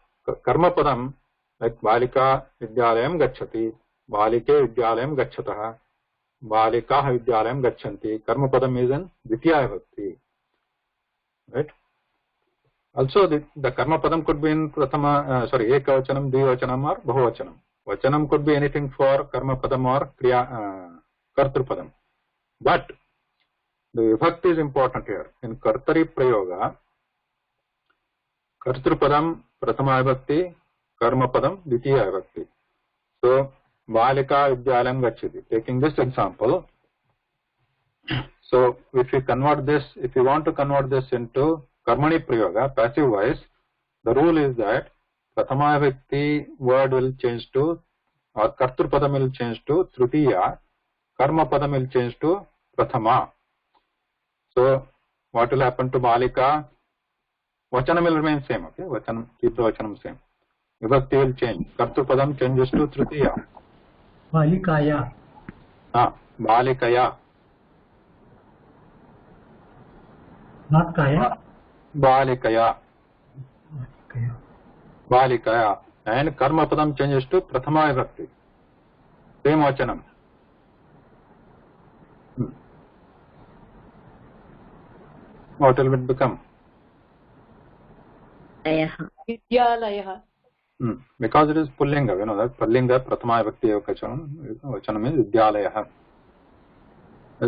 karma padam like balika vidyalayam gacchati, balike vidyalayam gacchataha, balikaha vidyalayam gacchanti. Karma padam is in dvitiya vibhakti. Right? Also, the karma padam could be in prathama, ekavachanam, dvivachanam or bahuvachanam. Vachanam could be anything for karma padam or kartru padam. But the vibhakti is important here. In kartari prayoga, kartru padam prathama vibhakti, karma padam dvitiya vibhakti. So balika vidyalayam gacchati. Taking this example, so if you want to convert this into karmani prayoga, passive voice, the rule is that prathama vibhakti word will change to, or kartru padam will change to tritiya, karma padam will change to prathama. So what will happen to balika? Vachanam will remain same, okay? Vachanam, keep the vachanam same. Vibhakti will change. Kartru padam changes to tritiya. Balikaya. Balikaya. Not kaya. Balikaya. Balikaya. And karma padam changes to prathama vibhakti. Same vachanam. What will it become? Vidyalayah. Because it is pullinga, you know that pullinga prathama vibhakti vachanam is vidyalayah.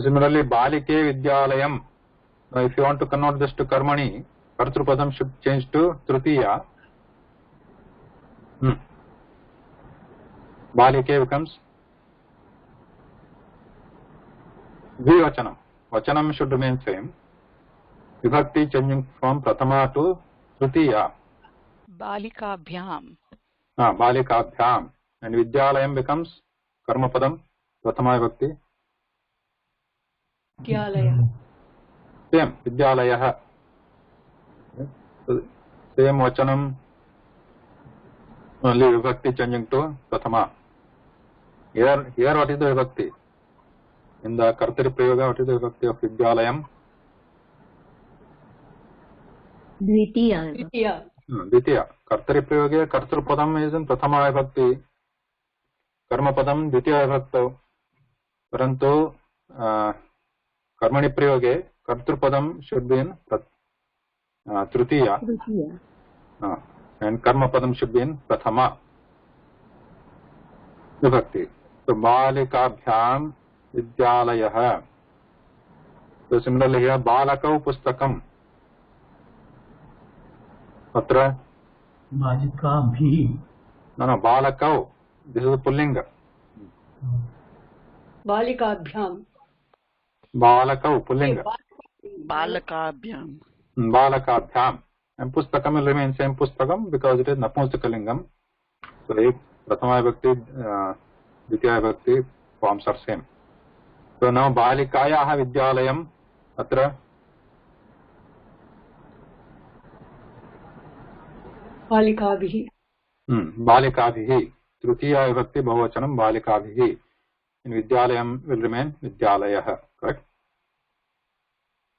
Similarly, balike vidyalayam. Now, if you want to convert this to karmani, kartrupadam should change to tritiya. Balike becomes dvivachanam. Vachanam should remain same. Vibhakti changing from prathama to tritiya. Balikabhyam. Balikabhyam. And vidyalayam becomes karmapadam, prathama vibhakti. Vidyalayah. Same, vidyalayah. Same vachanam, only vibhakti changing to prathama. Here what is the vibhakti? In the kartari prayoga, what is the vibhakti of vidyalayam? Dvitiya. Dvitiya. Kartari prayoge, kartrupadam is in prathama vibhakti. Karmapadam dvitiya vibhakti. Parantu karmani prayoge, kartrupadam should be in tritiya. And karmapadam should be in prathama vibhakti. So balikabhyam vidyalayah. So similarly here balakau pustakam. Atra Balikabhi. No, balakau. This is a pullinga. Balikabhyam. Balakau pullinga. Balakabhyam. Balakabhyam. And pustakam will remain same pustakam because it is napunsaka-lingam. So if prathama vibhakti, dvitiya vibhakti forms are same. So now balikayah vidyalayam atra Balikabhihi. Balikabhihi. Tritiya vibhakti bahuvachanam balikabhihi. In vidyalayam will remain vidyalayah. Correct?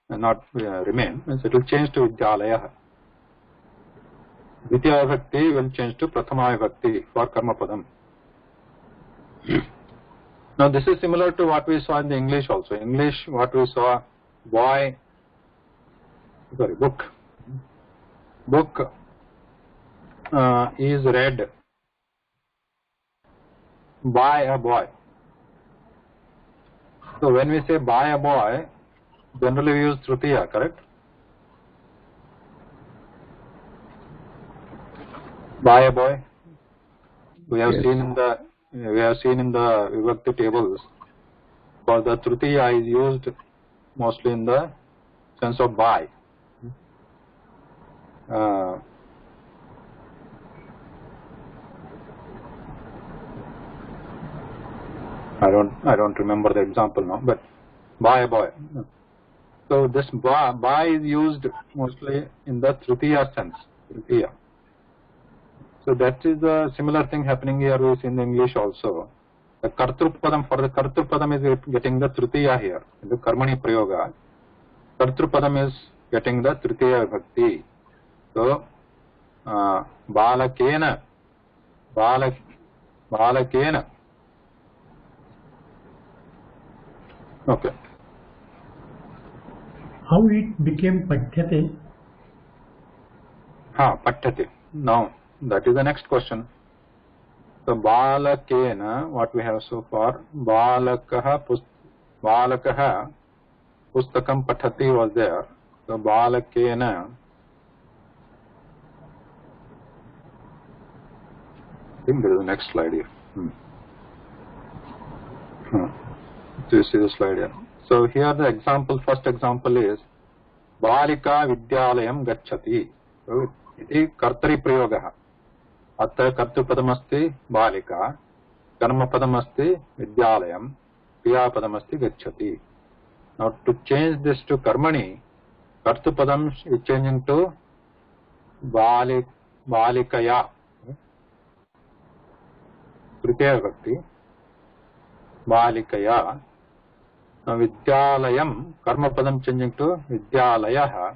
And not remain, means it will change to vidyalayah. Dvitiya vibhakti will change to prathama vibhakti for karma padam. Now this is similar to what we saw in the English also. In English, what we saw, book is read by a boy. So when we say by a boy, generally we use tritiya, correct? By a boy. We have seen in the vibhakti tables. For the tritiya is used mostly in the sense of by. I don't remember the example now, but by a boy. So this by is used mostly in the tritiya sense. Tritiya. So that is a similar thing happening here we see in the English also. The kartrupadam, for the kartrupadam is getting the tritiya here. In the karmani prayoga, kartrupadam is getting the tritiya vibhakti. So balakena. Okay. How it became Pathyate? Pathyate. Now, that is the next question. So, balakena, what we have so far, balakaha pustakam pathati was there. So, balakena, I think there is the next slide here. Do you see the slide here? So here the example, first example is Balika Vidyalayam Gacchati. So iti kartari prayogaha. Atta kartrupadamasti Balika, karmapadamasti Vidyalayam, kriyapadamasti Gacchati. Now to change this to karmani, kartrupadam is changing to Balikaya. Tritiya vibhakti. Balikaya. Now Vidyalayam, karma padam changing to Vidyalayah.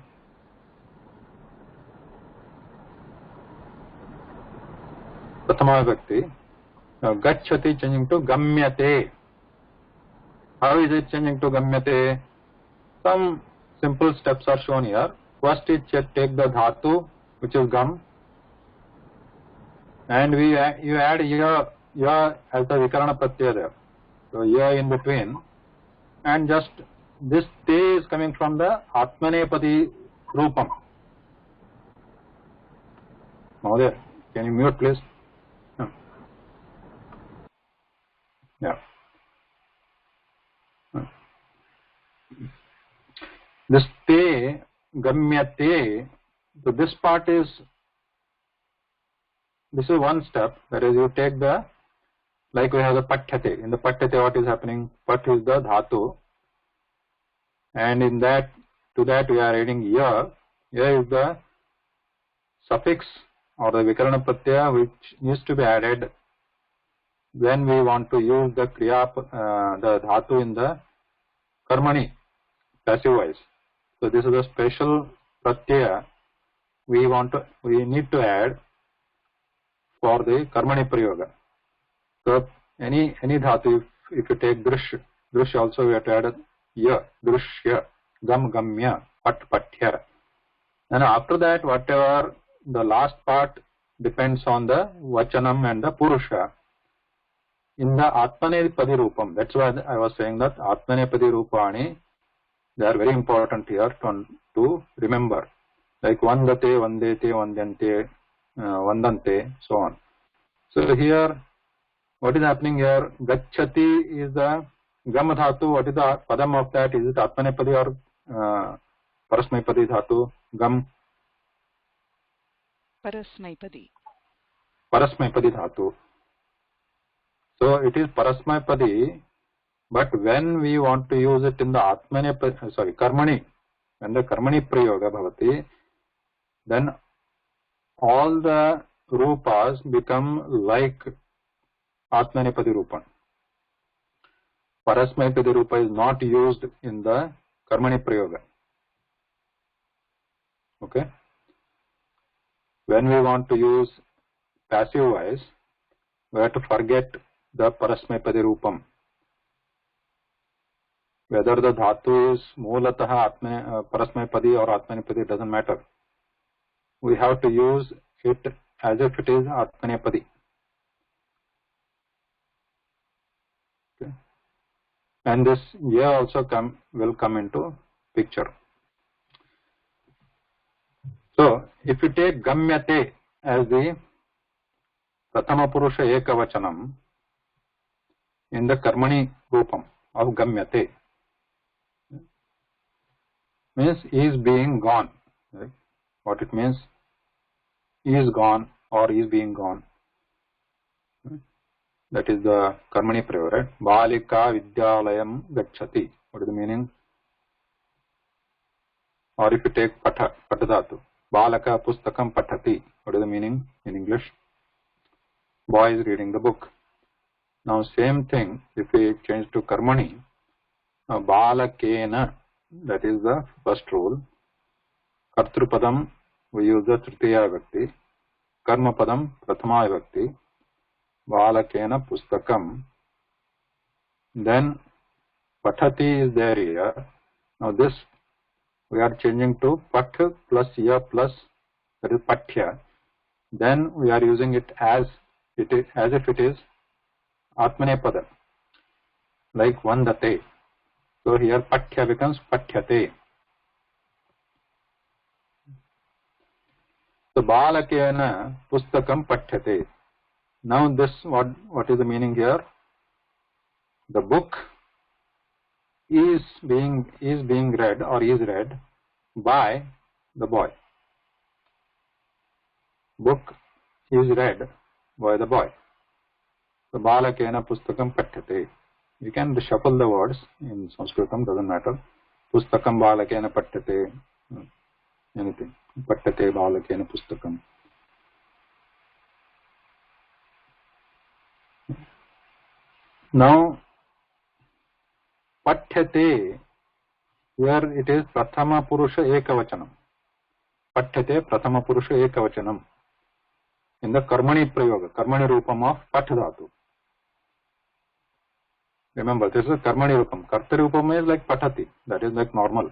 Prathama vibhakti. Now Gacchati changing to Gamyate. How is it changing to Gamyate? Some simple steps are shown here. First is take the dhatu, which is gum, and you add ya as the vikarana pratyaya there. So ya in between, and just this te is coming from the Atmanepadi Rupam. Mahodaya, can you mute please? Yeah. This te, gamyate, so this part is, this is one step, that is you take the, like we have the pathyate. In the pathyate what is happening? Pat is the dhatu, and in that, to that we are adding ya. Ya is the suffix or the vikarana pratyaya which needs to be added when we want to use the kriya, the dhatu in the karmani, passive voice. So this is a special pratyaya we need to add for the karmani prayoga. So any dhatu, if you take drush also we have to add ya, drushya, gam, gamya, pat, pathya. And after that, whatever the last part depends on the vachanam and the purusha. In the Atmanepadi Rupam, that's why I was saying that Atmanepadi Rupani, they are very important here to remember. Like Vandate, Vandete, Vandante, Vandante, so on. So here, what is happening here? Gacchati is the Gam Dhatu. What is the Padam of that? Is it Atmanepadi or Parasmaipadi Dhatu? Gam? Parasmaipadi. Parasmaipadi Dhatu. So it is Parasmaipadi, but when we want to use it in the Karmani, when the Karmani Prayoga Bhavati, then all the Rupas become like Atmanepadi Rupa. Parasmaipadi Rupa is not used in the Karmani Prayoga. Okay? When we want to use passive voice, we have to forget the Parasmaipadi Rupam. Whether the dhatu is Mulataha Parasmaipadi or Atmanepadi, doesn't matter. We have to use it as if it is Atmanepadi. Okay. And this ya also will come into picture. So, if you take Gamyate as the Prathama Purusha Ekavachanam in the Karmani Rupam of Gamyate, means is being gone. Right? What it means? Is gone or is being gone. That is the Karmani Prayoga, right? Balika Vidyalayam Gacchati. What is the meaning? Or if you take Patadhatu, Balaka Pustakam Pathati. What is the meaning in English? Boy is reading the book. Now same thing, if we change to Karmani, Balakena, that is the first rule. Kartrupadam, we use the Tritiya Vibhakti. Karmapadam, Prathama Vibhakti. Balakena Pustakam. Then Pathati is there here. Now this we are changing to Path plus Ya plus, that is Pathya. Then we are using it as if it is Atmanepada, like Vandate. So here Pathya becomes Pathyate. So Balakena Pustakam Pathyate. Now this, what is the meaning here? The book is being read or is read by the boy. Book is read by the boy. So Balakena Pustakam Pathyate. You can shuffle the words in Sanskritam, doesn't matter. Pustakam Balakena Pathyate, anything. Pathyate Balakena Pustakam. Now, Pathyate, here it is Prathama Purusha Ekavachanam. Pathyate Prathama Purusha Ekavachanam. In the Karmani Prayoga, Karmani Rupam of Pathdhatu. Remember, this is a Karmani Rupam. Kartari Rupam is like Pathati, that is like normal.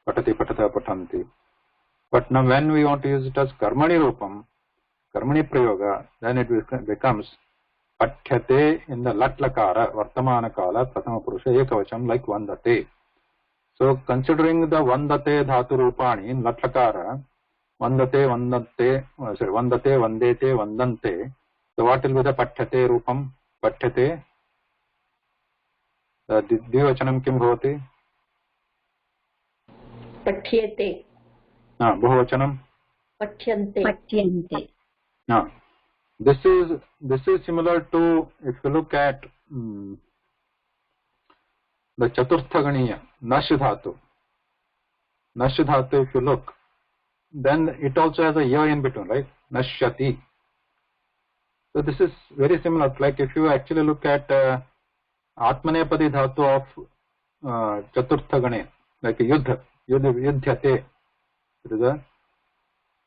patati, patata, patanti. But now when we want to use it as karmani rupam, karmani prayoga, then it becomes pathyate in the lat lakara, vartamana kala, prathama purusha, ekavacham, like vandate. So considering the vandate dhatu rupani in lat lakara, vandate, vandate, vandete, vandante, so what will be the pathyate rupam? Pathyate, द्विवचनं किं भवति? पठ्यते. बहुवचनं पठ्यन्ते. पठ्यन्ते. This is similar to, if you look at the chaturtha ganiya nash dhatu. Nash dhatu, if you look, then it also has a ya in between, right? Nashyati. So this is very similar. Like if you actually look at Atmanepadi dhatu of chaturtha ganiya, like yudhyate. It is a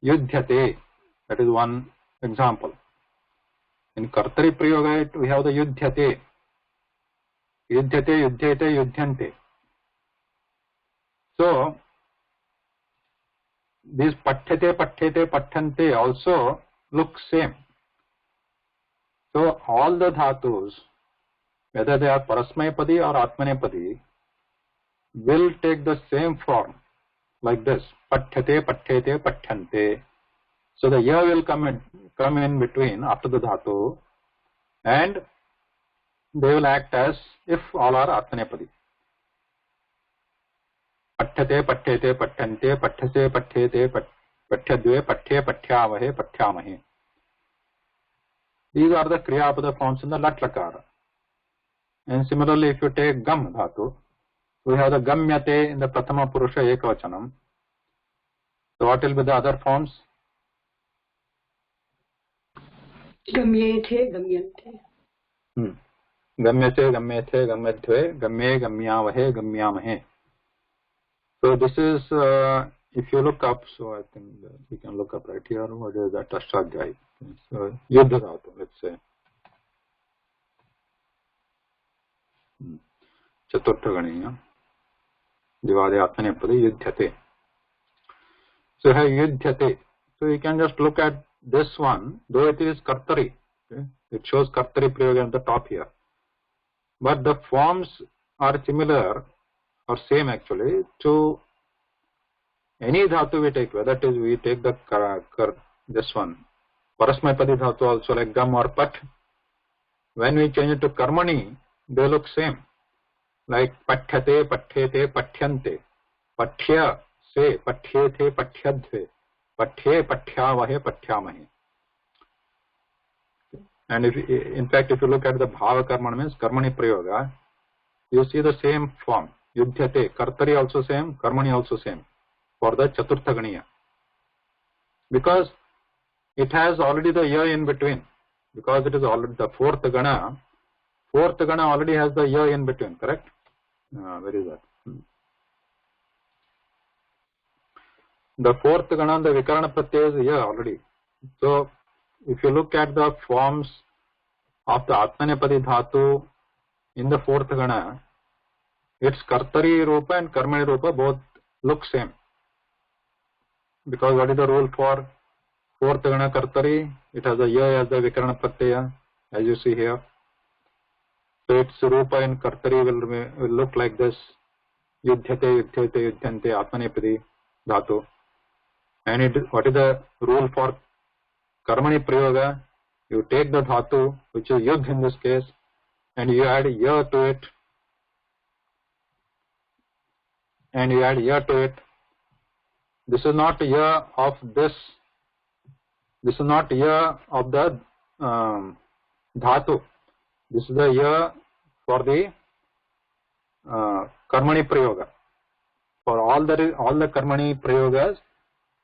yudhyate. That is one example. In Kartari Prayoga, we have the yudhyate. Yudhyate, yudhyate, yudhyante. So, these pathyate, pathyate, pathyante also look same. So, all the dhatus, whether they are Parasmayapadi or Atmanepadi, will take the same form, like this. Pathyate, pathyate, pathyante. So the ya will come in between after the dhatu, and they will act as if all are Atmanepadi. Pathyate, pathyate, pathyante, pathyase, pathyate, pathyadve, pathye, pathyavahe, pathyamahe. These are the kriyapada forms in the lat lakara. And similarly, if you take gam dhatu, we have the gamyate in the prathama purusha ekavachanam. So what will be the other forms? Gamyete, gamyante. Gamyate, gamyate, gamyadve, gamye, gamyavahe, gamyamahe. So this is, if you look up, so I think we can look up right here, what is that Ashtadhyay? So Yuddha dhatu, let's say. Chaturtha ganiya. Divade Atmanepadi yudhyate. So here yudhyate. So you can just look at this one, though it is Kartari. Okay? It shows Kartari Prayoga at the top here. But the forms are similar, or same actually, to any dhatu we take, whether it is we take the this one, Parasmayapadi dhatu also, like gam or pat. When we change it to karmani, they look same. Like pathyate, pathyate, pathyante, pathya, se, pathyate, pathyadve, pathye, pathyavahe, pathyamahe. And if, in fact, if you look at the bhava karmana, means karmani prayoga, you see the same form. Yudhyate, kartari also same, karmani also same for the chaturtha ganiya. Because it has already the ya in between. Because it is already the fourth gana already has the ya in between, correct? Where is that? The fourth gana, the vikarana pratyaya is ya already. So, if you look at the forms of the Atmanepadi dhatu in the fourth gana, its Kartari Rupa and Karmani Rupa both look same. Because what is the rule for fourth gana Kartari? It has a ya as the vikarana pratyaya, as you see here. So its Rupa in Kartari will look like this. Yudhyate, yudhyate, yudhyante, Atmanepadi dhatu. And what is the rule for Karmani Prayoga? You take the dhatu, which is yudh in this case, and you add ya to it. This is not ya of this. This is not ya of the dhatu. This is the ya for the Karmani Prayoga. For all the Karmani Prayogas,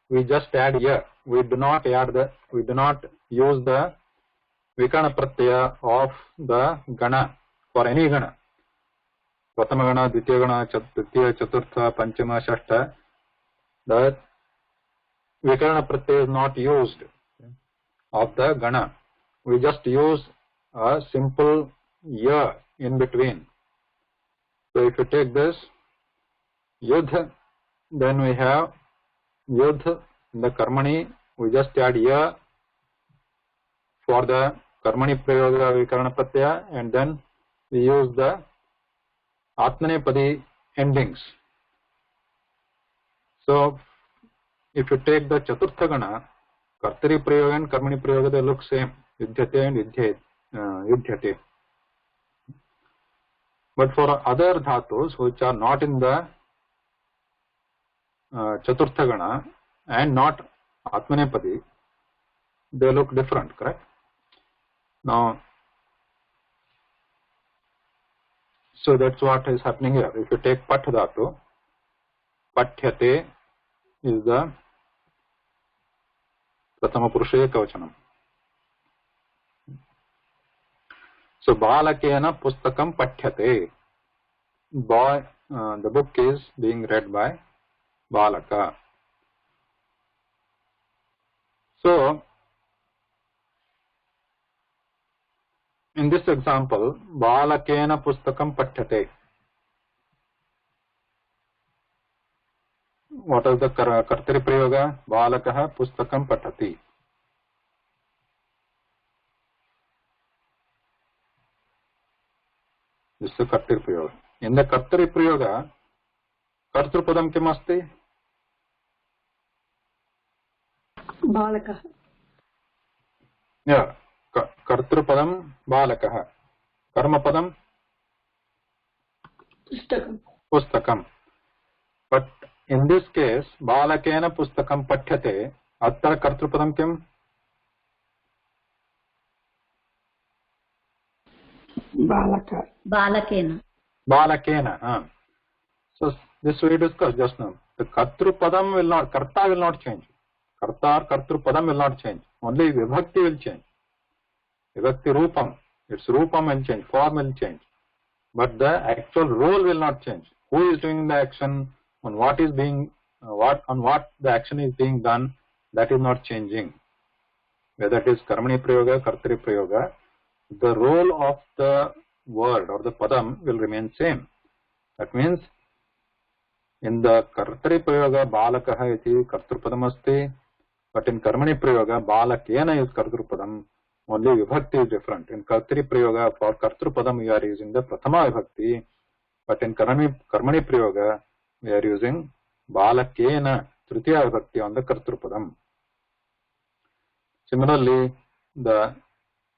we just add ya. We do not use the Vikarana Pratyaya of the Gana for any Gana. Pratama Gana, Dvitiya Gana, Tritiya, Chaturtha, Panchama, Shashta. The Vikarana Pratyaya is not used of the Gana. We just use a simple ya in between. So if you take this, Yudh then we have yudh in the karmani. We just add ya for the karmani prayoga vikarana pratyaya, and then we use the atmanepadi endings. So if you take the chaturtha gana, kartari prayoga and karmani prayoga, they look same, yudhyate and yudhyate. But for other dhatus which are not in the chaturtha gana and not atmanepadi, they look different, correct? Now, so that's what is happening here. If you take pat dhatu, pathyate is the prathama purusha ekavachanam. So balakena pustakam pathyate. Boy, the book is being read by balaka. So in this example, balakena pustakam pathyate. What is the kartari prayoga? Balakah pustakam pathati. This is the kartari prayoga. In the kartari prayoga, kartrupadam kim asti? Balakah. Yeah. Kartrupadam balakah. Karmapadam? Pustakam. Pustakam. But in this case, balakena pustakam pathyate. Atra kartrupadam kim? Balakena. Balakena. So this we discussed just now. The kartrupadam will not, karta will not change. Karta or kartrupadam will not change. Only vibhakti will change. Vibhakti rupam. Its rupam will change. Form will change. But the actual role will not change. Who is doing the action? On what is being, on what the action is being done, that is not changing. Whether it is karmani prayoga, kartari prayoga, the role of the word or the padam will remain same. That means in the kartari prayoga balakah iti kartrupadam asti, but in karmani prayoga balakena is kartrupadam. Only vibhakti is different. In kartari prayoga for kartrupadam we are using the prathama vibhakti, but in karmani prayoga we are using balakena tritiya vibhakti on the kartrupadam. Similarly, the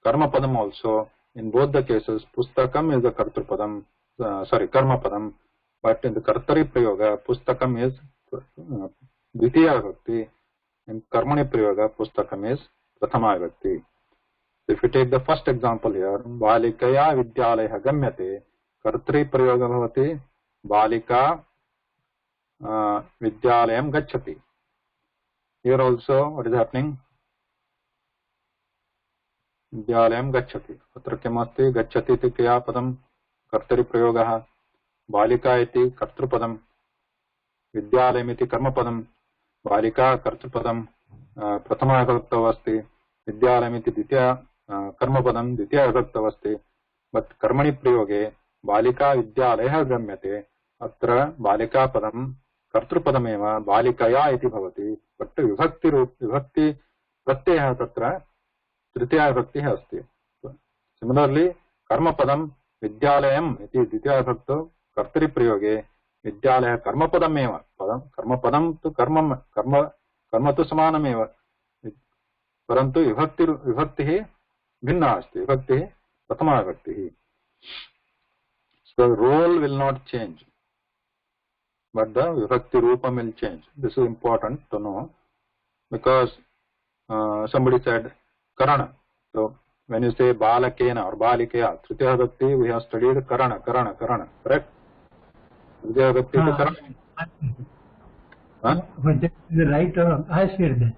karma padam also, in both the cases, pustakam is the kartrupadam, karma padam, but in the kartari prayoga, pustakam is dvitiya vibhakti, in karmani prayoga, pustakam is prathama vibhakti. If you take the first example here, balikaya vidyalaya gamyate, kartari prayoga bhavati, balika vidyalayam gacchati. Here also, what is happening? Vidyalayam gacchati. Atra kim asti? Gacchati iti kriya padam kartari prayogaha. Balika iti kartrupadam. Vidyalayam iti karma padam. Balika kartrupadam prathama vibhaktav asti. Vidyalayam iti ditya karma padam ditya vibhaktav asti. But karmani prayoge balika vidyalayah gamyate. Atra balika padam kartrupadameva balikaya iti bhavati. But vibhakti pratyaya tatra tritiya vibhakti asti. Similarly, karma padam vidyalayam iti ditya vibhakto kartari prayoge vidyalaya karma padameva. Karma padam tu karma tu samanameva. Parantu vibhakti भिन्ना अस्ति. विभक्ति प्रथमा विभक्ति. So the role will not change, but the vibhakti rupam will change. This is important to know, because somebody said karana. So when you say balakena or balikaya, tritiya vibhakti, we have studied karana, correct? Tritiya vibhakti is karana. But that is right or wrong? I said that.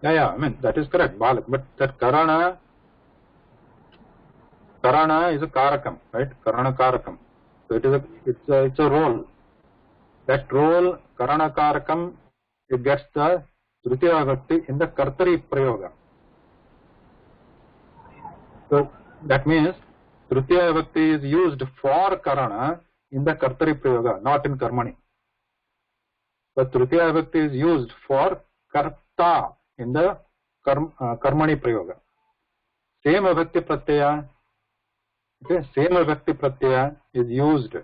Yeah, I mean that is correct. Balak, but that karana is a karakam, right? Karana karakam. So it's a role. That role, karana karakam, it gets the tritiya vibhakti in the kartari prayoga. So that means tritiya vibhakti is used for karana in the kartari prayoga, not in karmani. but Tritiya Vibhakti is used for karta in the karmani prayoga. Same Vibhakti pratyaya, okay, same Vibhakti pratyaya is used,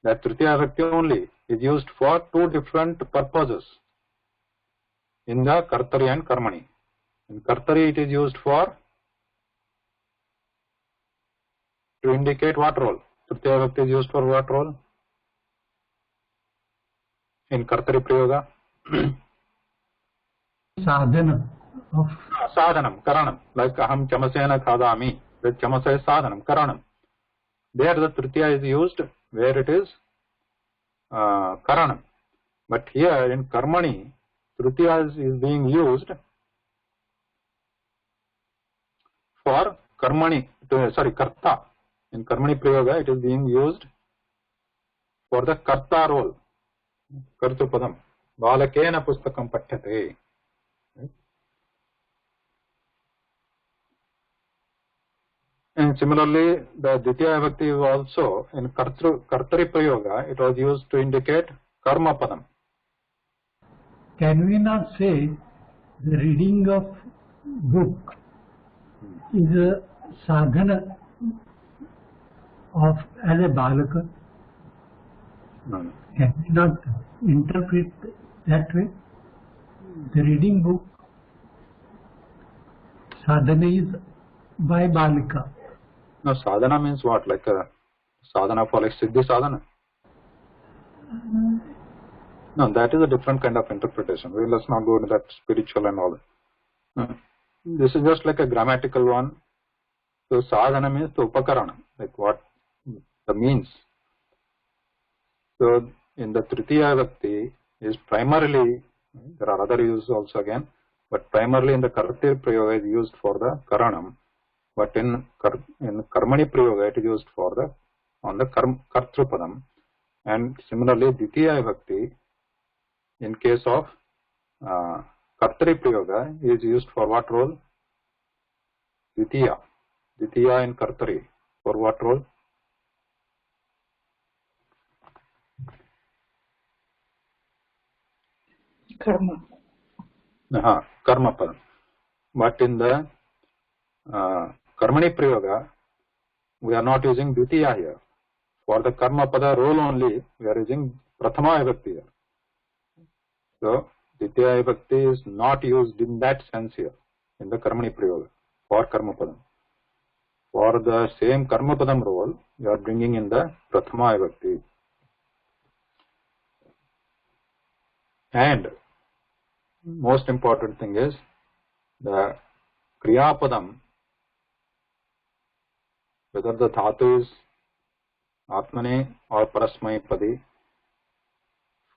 that Tritiya Vibhakti only is used for two different purposes in the kartari and karmani. In kartari it is used for to indicate what role? Tritiya Vibhakti is used for what role? In kartari prayoga? Sadhana of sadhanam, karanam, like aham chamasena khadami, that chamasa is sadhanam, karanam. There the tritiya is used where it is karanam. But here in karmani, tritiya is being used for karmani, karta. In karmani prayoga it is being used for the karta role. Kartrupadam. Balakena pustakam pathyate. And similarly, the Dvitiya Vibhakti is also in Kartari Prayoga, it was used to indicate Karma Padam. Can we not say the reading of book is a sadhana of as a balaka? No. Can we not interpret that way? The reading book, sadhana is by balika. No, sadhana means what? Like a sadhana for like siddhi sadhana? No, that is a different kind of interpretation. Let's not go into that spiritual and all. This is just like a grammatical one. So sadhana means the upakarana, like what the means. So in the Tritiya Vibhakti is primarily, there are other uses also again, but primarily in the Kartari Prayoga is used for the Karanam, but in Karmani Prayoga it is used for the Kartrupadam, and similarly Dvitiya Vibhakti in case of Kartari Prayoga is used for what role? Dvitiya in Kartari, for what role? Karma. Karma padam. But in the Karmani Prayoga, we are not using Dvitiya here. For the Karma pada role only, we are using Prathama Vibhakti here. So, Dvitiya Vibhakti is not used in that sense here, in the Karmani Prayoga, for Karma padam. For the same Karma padam role, we are bringing in the Prathama Vibhakti. And most important thing is the Kriya Padam, whether the dhatu is Atmane or Parasmai Padi,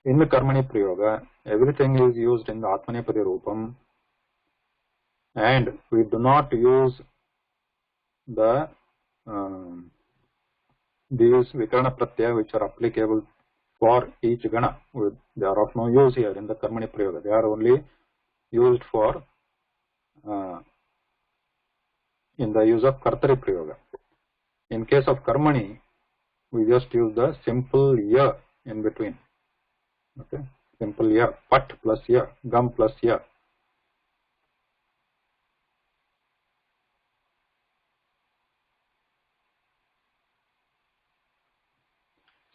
in the Karmani Prayoga, everything is used in the Atmane Padi Rupam, and we do not use the these Vikarana Pratyaya which are applicable for each Gana. They are of no use here in the Karmani Prayoga. They are only used for in the use of Kartari Prayoga. In case of Karmani, we just use the simple ya in between. Okay, simple ya, pat plus ya, gam plus ya.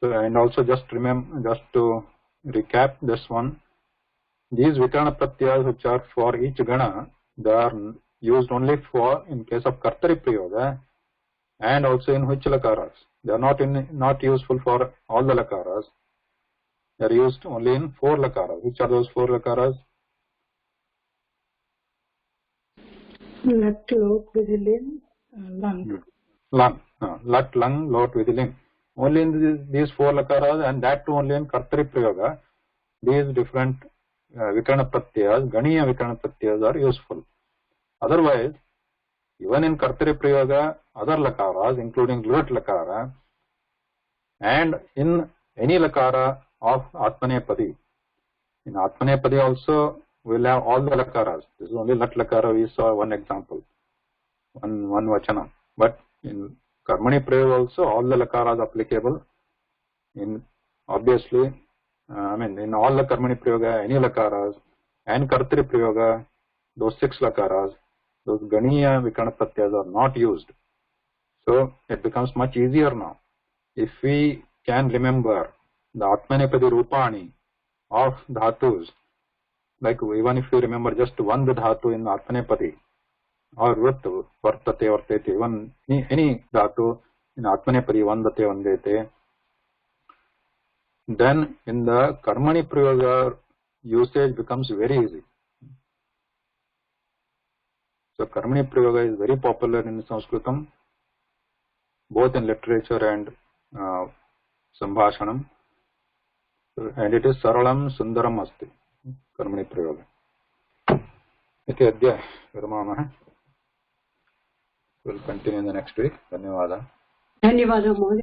So, and also just remember, just to recap this one, these Vikarana Pratyayas which are for each Gana, they are used only for in case of Kartari Prayoga and also in which Lakaras. They are not useful for all the Lakaras. They are used only in 4 Lakaras. Which are those 4 Lakaras? Lat, lot, vidilin, lang. Lang. Lat, lang, lot, vidilin. Only in these 4 Lakaras, and that too only in Kartari Prayoga, these different Vikarana Pratyayas, Ganiya Vikarana Pratyayas are useful. Otherwise, even in Kartari Prayoga, other Lakaras, including Lut Lakara, and in any Lakara of Atmanepadi. In Atmanepadi also, we will have all the Lakaras. This is only Lat Lakara, we saw one example, one Vachana. But in Karmani Prayoga also, all the Lakaras applicable. In obviously, I mean, in all the Karmani Prayoga, any lakaras, and Kartri Prayoga, those 6 lakaras, those Ganiya Vikarana Pratyas are not used. So it becomes much easier now. If we can remember the Atmanepadi Rupani of Dhatus, like even if you remember just one Dhatu in Atmanepadi, or Vrittu, Vartate, Vartete, even any Dhatu in Atmanepadi, Vandate, Vandete, then in the Karmani Prayoga usage becomes very easy. So Karmani Prayoga is very popular in Sanskritam, both in literature and Sambhashanam, and it is Saralam Sundaram Asti, Karmani Prayoga. Iti adya viramamah. We'll continue in the next week. Dhanyavada. Dhanyavada, Mohan.